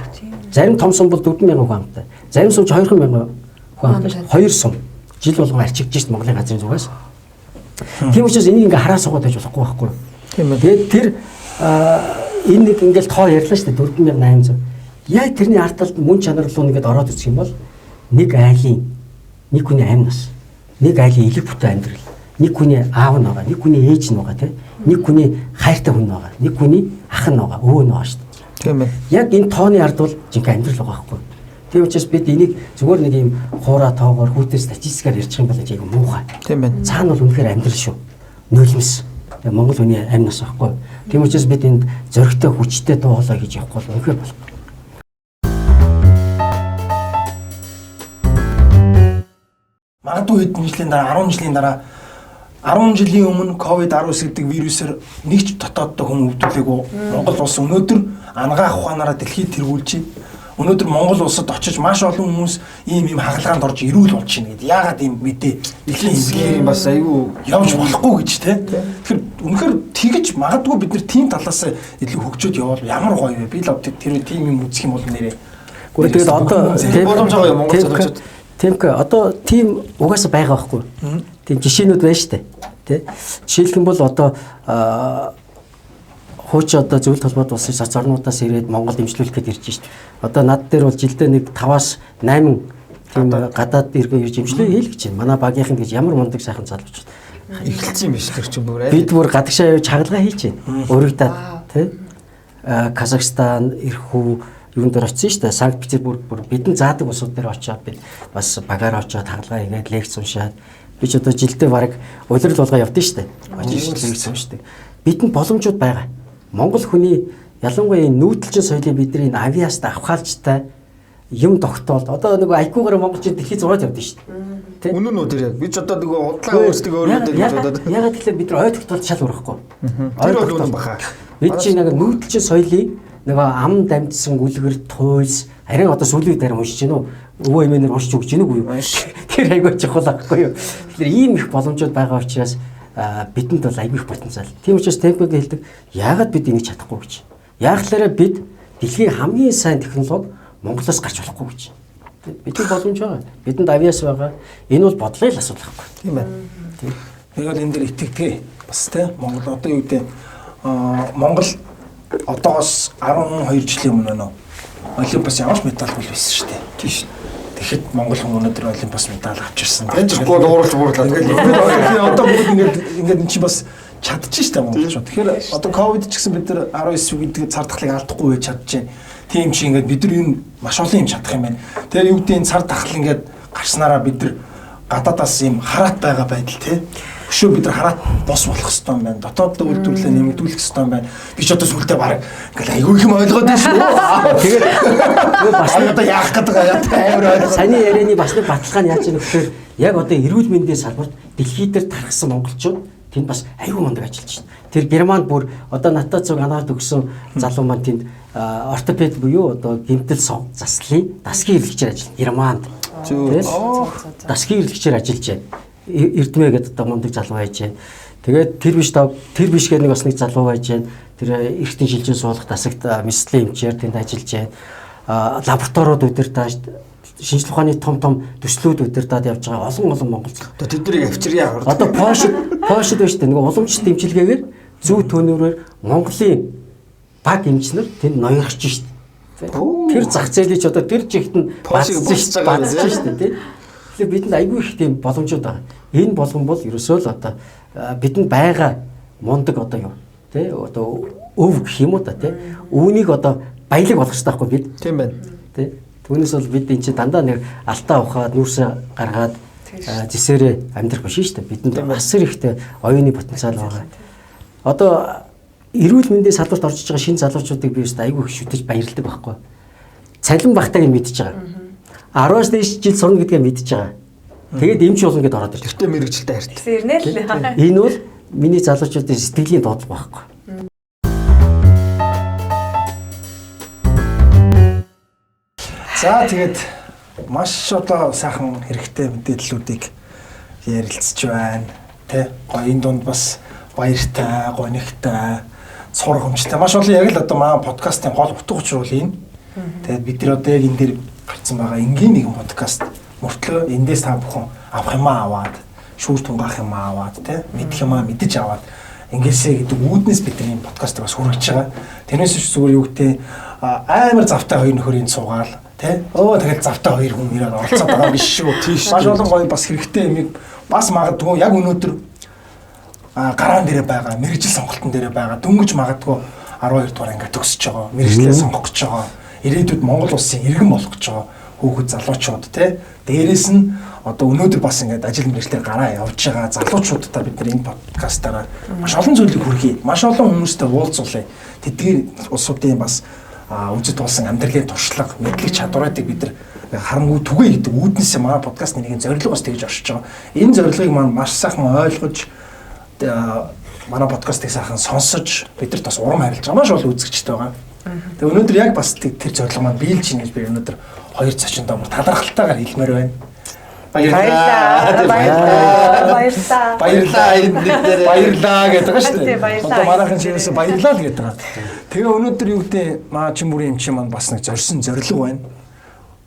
Зарим том сум бол 4,000 хүн амтай. Зарим сум ч 2,000 хүн амтай. Хоёр сум жил болгон арчигдж шít Монголын газрын зүгээс. Тийм учраас энийг ингээ хараа суугаад байж болохгүй байхгүй. Тийм ээ. Тэгээд тэр энэ нэг ингээл тоо ярьлаа шүү дээ 4,800. Яг тэрний арт талд мөн чанар руу нэгэд ороод үзэх юм бол нэг айлын нэг хүний амь нас, нэг айлын элэг бүтээн амьдрал, нэг хүний аав нь байгаа, нэг хүний ээж нь байгаа тийм. Нэг хүний хайртай хүн байгаа, нэг хүний ах нь байгаа, өвөө нь байгаа шүү дээ. Тийм ээ. Яг энэ тооны ард бол жинхэнэ амьдрал байгаа байхгүй. Тийм учраас бид энийг зүгээр нэг юм хуураа тоогоор хүүтэй статистикаар ярьчих юм бол яг муухай. Тийм ээ. Цаана бол үнэхээр амьдрал шүү. Нулимс. Монгол хүний амь нас байхгүй. Тийм учраас бид энд зөрөгтэй хүчтэй дуулаа гэж явахгүй бол үнэхээр болохгүй. Магадгүй хэдэн жилийн дараа 10 жилийн дараа 10 жилийн өмнө COVID-19 гэдэг вирусээр нэг ч дотооддоо хүн өвдөлээгүй Монгол улс өнөөдөр ангаах ухаанаараа дэлхийд тэргүүлж байна. Өнөөдөр Монгол улсад очиж маш олон хүмүүс ийм хагалгаанд орж ирүүл болж байна гэдэг. Яагаад ийм мэдээ дэлхийн эсгээр бас айгүй явж болохгүй гэж те. Тэгэхээр үнэхээр тэгэж магадгүй бид нэр тийм талаас илүү хөгжөөд явбал ямар гоё вэ? Би л тэр тийм юм үзэх юм бол нэрээ. Гэхдээ тэгээд одоо боломж байгаа юм Монгол залуучууд. Тэмхэ одоо тийм угаасаа байгаа байхгүй. Тийм жишээнүүд байна шүү дээ. Тэ? Жишээлх юм бол одоо хууч одоо зөвлөлт холбоот улсын соц орнуудаас ирээд Монгол дэмжлүүлэх гээд ирж шít. Одоо над дээр бол жилдээ нэг 5-8 тийм гадаад иргэн ирж дэмжлээ хийл гэж байна. Манай багийнхан гэж ямар мундаг сайхан залуучууд эхэлсэн юм биш тэр чинь бүр бид бүр гадагшаа явж хагалгаа хийж байна. Урагдаад тий. Казахстан, Ирхүү юунд дээр очсон шүү дээ. Санкт Петербург бүр бидэн заадаг улсууд дээр очиод бид бас багаар очиод хагалгаа хийгээд лекц уншаад би ч одоо жилдээ баг улирал болгоо явдсан шүү дээ. Очиж лекц уншдаг. Бидэнд боломжууд байгаа. Монгол хүний ялангуяа нүүдэлчин соёлын бидний авиаст авхаалжтай юм тогтоолд одоо нэг айкуугаар монголчин дэлхийд зураад явдсан шүү дээ. Үнэн үү тэр яг би ч одоо нэг удлаа өөрсдөө өөрөөдөө гэж бодоод. Ягаад гэвэл бид нар ой тогтоолд шал урахгүй. Тэр бол үнэн баха. Бид чинь нэг нүүдэлчин соёлын нэг ам дамжсан үлгэр туйлс харин одоо сүүлийн дээр уншиж гинөө өвөө эмээнээр уншиж өгч гинөө үү? Тэр айгүй чухал байхгүй юу? Тэгэхээр ийм их боломжууд байгаа учраас бидэнд бол айгүй их потенциал. Тийм учраас темпог хэлдэг. Яагаад бид энийг чадахгүй гэж? Яагаад бид дэлхийн хамгийн сайн технологи Монголоос гарч болохгүй гэж? Бидний боломж байгаа. Бидэнд авиас байгаа. Энэ бол бодлогын асуудал байхгүй. Тийм байна. Тэгэл энэ дэр итгэдэг бас те Монгол одоо юу гэдэг Монгол одоос 12 жилийн өмнө нөө Олимпиас ямар ч медальгүй байсан шүү дээ. Тийм шүү. Тэгэхэд Монгол хүн өнөөдөр Олимпиас медаль авчирсан. Амжихгүй дууралж буурлаа. Ингээд одоо бүгд ингээд энэ чинь бас чадчих шүү дээ монголчууд. Тэгэхээр одоо ковид ч гэсэн бид нар 19 гэдэг цар тахлыг алдахгүй байж чадчихээн. Тийм чи ингээд бид нар энэ маш олон юм чадах юм байна. Тэгэхээр юу гэдэг энэ цар тахал ингээд гарснараа бид нар гадаадаас юм хараат байгаа байдал тий. Өшөө бид нар хараат бос болох хэрэгтэй юм байна. Дотоод үйлдвэрлэлээ нэмэгдүүлэх хэрэгтэй юм байна. Би ч одоо сүултээ баг ингээл айгүй их юм ойлгоод байна шүү. Тэгээд бас одоо яах гэдэг амар ойлгоо. Саяны ярианы бас нэг баталгаа нь яаж юм гэхээр яг одоо эрүүл мэндийн салбарт дэлхийд дээр тархсан монголчууд тэнд бас айгүй мундаг ажиллаж байна. Тэр Германд бүр одоо натаа цог анаад өгсөн залуу маань тэнд ортопед буюу одоо гэмтэл заслын дасгийн хэрэглэгчээр ажиллана. Германд. Дасгийн хэрэглэгчээр ажиллаж байна. Эрдмэ гэдэг одоо мундаг залуу байж байна. Тэгээд тэр биш гэдэг нэг бас нэг залуу байж байна. Тэр эртний шилжин суулгах дасагт мэслийн эмчээр тэнд ажиллаж байна. Лабораториуд удирдах шинжлэх ухааны том төслүүд удирдах явж байгаа олон монголчууд. Одоо тэднийг авчирья. Одоо Польшд байж тэ нэг уламжлалт дэмжлэгээр зөв төөнөөрөөр Монголын баг эмчнэр тэнд ноёрхож шít. Тэр зах зээлийг одоо тэр жигт нь бадсан шүү дээ. Тэгэхээр бидэнд айгүй их тийм боломжууд байгаа. Энэ болгон бол ерөөсөө л одоо бидэнд байгаа мундаг одоо юу тий одоо өв гэх юм уу та тий үүнийг одоо баялаг болгох хэрэгтэй байхгүй бид. Тийм байна. Тий түүнээс бол бид энэ чинь дандаа нэг алтаа ухаад нүүрсээ гаргаад зэсээрээ амьдрах биш шүү дээ. Бидэнд асар ихтэй оюуны потенциал байгаа. Одоо эрүүл мэндийн салбарт орж иж байгаа шинэ залуучуудыг би өөртөө айгүй их шүтэж баярлдаг байхгүй. Цалин багтааг нь мэдчихэж байгаа. 10-аас дээш жил сурна гэдгээ мэдчихэж байгаа. Тэгээд эмч болно гэдээ ороод ирлээ. Тэгтээ мэрэгчлээ хайртай. Ирнэ л. Энэ бол миний залуучуудын сэтгэлийн дуудлага байхгүй. За тэгээд маш одоо сайхан хэрэгтэй мэдээллүүдийг ярилцж байна. Тэ гоё энэ дунд бас баяртай, гонигтай, сургамжтай маш олон яг л одоо манай подкастын гол утга учир бол энэ. Тэгээд бид нар одоо яг энэ дээр гарцсан байгаа энгийн нэгэн подкаст мөртлөө эндээс та бүхэн авах юмаа аваад, шүүр тунгаах юмаа аваад, тэ мэдэх юмаа мэдэж аваад ингээсээ гэдэг үүднээс бидний подкастыг бас хүргэж байгаа. Тэрнээс ч зүгээр юу гэдэг амар завтай хоёр нөхөр энд суугаал, тэ тэгэл завтай хоёр хүн ирээд оролцоод байгаа биш шүү. Маш олон гоё бас хэрэгтэй юм бас магадгүй яг өнөөдөр гараан дээрээ байгаа, мэрэгжил сонголтын дээрээ байгаа, дөнгөж магадгүй 12 дугаар ангид төгсөж байгаа, мэрэгчлээ сонгох гэж байгаа, ирээдүйд Монгол улсын иргэн болох гэж байгаа хүүхэд залуучууд те. Дээрээс нь одоо өнөөдөр бас ингээд ажил мэргэжлээр гараа явж байгаа залуучуудаа бид нар энэ подкастаараа маш олон зүйлийг хүргэе. Маш олон хүмүүстэй уулзуулъя. Тэдгээр улсуудын бас үзэж тулсан амьдралын туршлага, мэдлэг чадваруудыг бид нар харамгүй түгээ гэдэг үүднээсээ манай подкастны нэгэн зорилго бас тэгж оршиж байгаа. Энэ зорилгыг маань маш сайхан ойлгож манай подкастыг сайхан сонсож бидэрт бас урам харилж байгаа маш олон үзэгчтэй байгаа. Тэгээ өнөөдөр яг бас тэр зорилго маань биелж ийн гэж би өнөөдөр хоёр цачин доомор талархалтайгаар хэлмээр байна. Баярлалаа гэдэг ба шүү дээ. Одоо манайхан чимээс баярлалаа гэдэг байгаа. Тэгээ өнөөдөр юу гэдэг маа чимүрийн эмчи маань бас нэг зорьсон зорилго байна.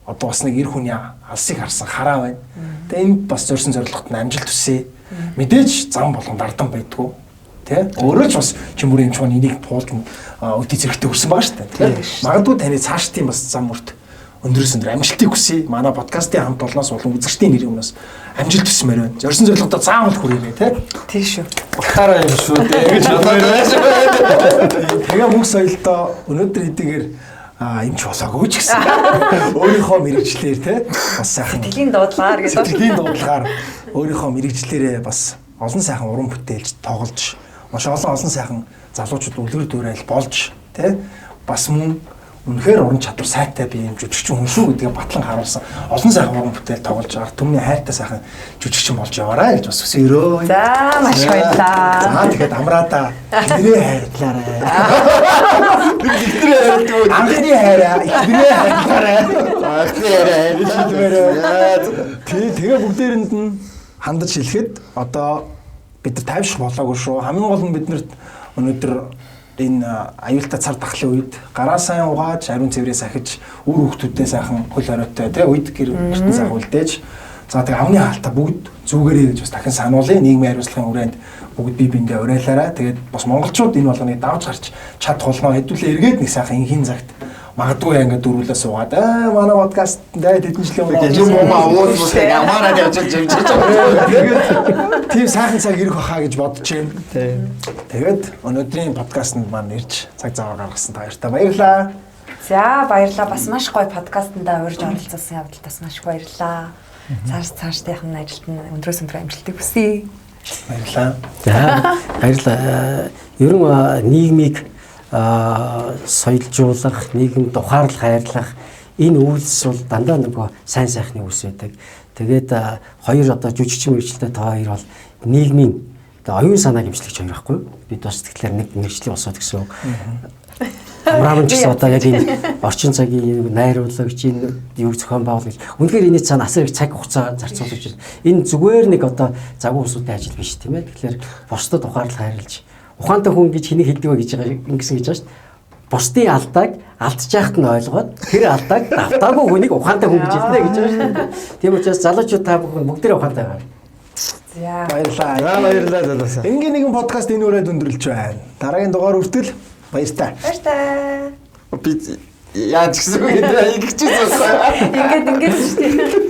Одоо бас нэг эр хүний алсыг харсан хараа байна. Тэгээ энд бас зорьсон зорилгот нь амжилт хүсье. Мэдээж зам болгон дардан байдгүй. Тэ? Өөрөө ч бас чимүрийн эмч маань энийг туулд өдий зэрэгтэй хүрсэн байгаа шүү дээ. Магадгүй таны цаашдын бас зам мөрт өндөрөөс өндөр амжилтыг хүсье. Манай подкастын хамт олноос болон үзэгчдийн нэрийн өмнөөс амжилт хүсмээр байна. Зорьсон зорилгодоо заавал хүрээрэй, тэ? Тийм шүү. Бахараа юм шүү дээ гэж бодмоор байна. Тэгээ мөнх соёлдоо өнөөдөр хэдийгээр эмч болоогүй ч гэсэн өөрийнхөө мэрэгчлэр тэ бас сайхан Сэтгэлийн дуудлагаар гэдэг. Сэтгэлийн дуудлагаар өөрийнхөө мэрэгчлэрээ бас олон сайхан уран бүтээлж тоглож маш олон сайхан залуучууд үлгэр дуурайл болж тэ бас мөн үнэхээр уран чадвар сайтай би юм жүжигчин хүн шүү гэдгээ батлан харуулсан олон сайхан уран бүтээл тоглож байгаа түмний хайртай сайхан жүжигчин болж яваарай гэж бас хүсээрөө. За маш баярлалаа. За тэгэхээр амраада ихнэрээ хайрлаарай. Ихнэрээ хайрлаа. Анхны хайраа ихнэрээ хайрлаарай. Тэгээ бүгдээрэнд нь хандаж хэлэхэд одоо бид нар тайвшрах болоогүй шүү. Хамгийн гол нь биднэрт өнөөдөр энэ аюултай цар тахлын үед гараа сайн угааж, ариун цэврээ сахиж, үр хөвгтүүдээ сайхан хөл хориотой тий үед гэр эртэн сайхан үлдээж. За тэгээ амны хаалтаа бүгд зүгээрээ гэж бас дахин сануулъя. Нийгмийн хариуцлагын хүрээнд бүгд бие биендээ уриалаарай. Тэгээд бас монголчууд энэ болгоныг давж гарч чадах болно. Хэдүүлээ эргээд нэг сайхан инхийн цагт магадгүй ингээд дөрвөлөө суугаад манай подкаст дээр хэдэн жилийн өмнө юм ууз ямаараа явж байгаа. тийм сайхан цаг ирэх байхаа гэж бодож байна. Тэгээд өнөөдрийн подкастт маань ирж цаг зав гаргасан та баяртай баярлалаа. За баярлалаа. Бас маш гоё подкастнда урьж оролцуулсан явдал бас маш баярлалаа. Цаашдынхын ажилд нь өндрөөс өндөр амжилтыг хүсье. Баярлалаа. За баярлалаа. Ер нь нийгмийг соёлжуулах, нийгэмд ухаарлах, хайрлах энэ үйлс бол дандаа нөгөө сайн сайхны үйлс байдаг. Тэгээд хоёр одоо жүжигчин мэргэжилтэй та хоёр бол нийгмийн оюун санааг эмчлэгч хоёр байхгүй юу? Бид бас тэгэхээр нэг мэргэжлийн усууд гэсэн үг. Хамраамын ч гэсэн одоо яг энэ орчин цагийн найруулагч энэ юу зохион байгуулах гэж. Үнэхээр энэ цаана асар их цаг хугацаа зарцуулж байна. Энэ зүгээр нэг одоо загвар усуудын ажил биш тийм ээ. Тэгэхээр бусдад ухаарлах, хайрлаж ухаантай хүн гэж хэнийг хэлдэг вэ гэж байгаа ингэсэн гэж байна шүү дээ. Бусдын алдааг алдчих яхад нь ойлгоод тэр алдааг давтаагүй хүнийг ухаантай хүн гэж хэлнэ гэж байна шүү дээ. Тийм учраас залуучууд та бүхэн бүгдээ ухаантай байна. За Баярлалаа. Баярлалаа залуусаа. Энгийн нэгэн подкаст энэ үрээд өндөрлж байна. Дараагийн дугаар хүртэл баяртай. баяртай. Би яаж гэсэн үг юм бэ? Ингэчихсэн. Ингээд шүү дээ.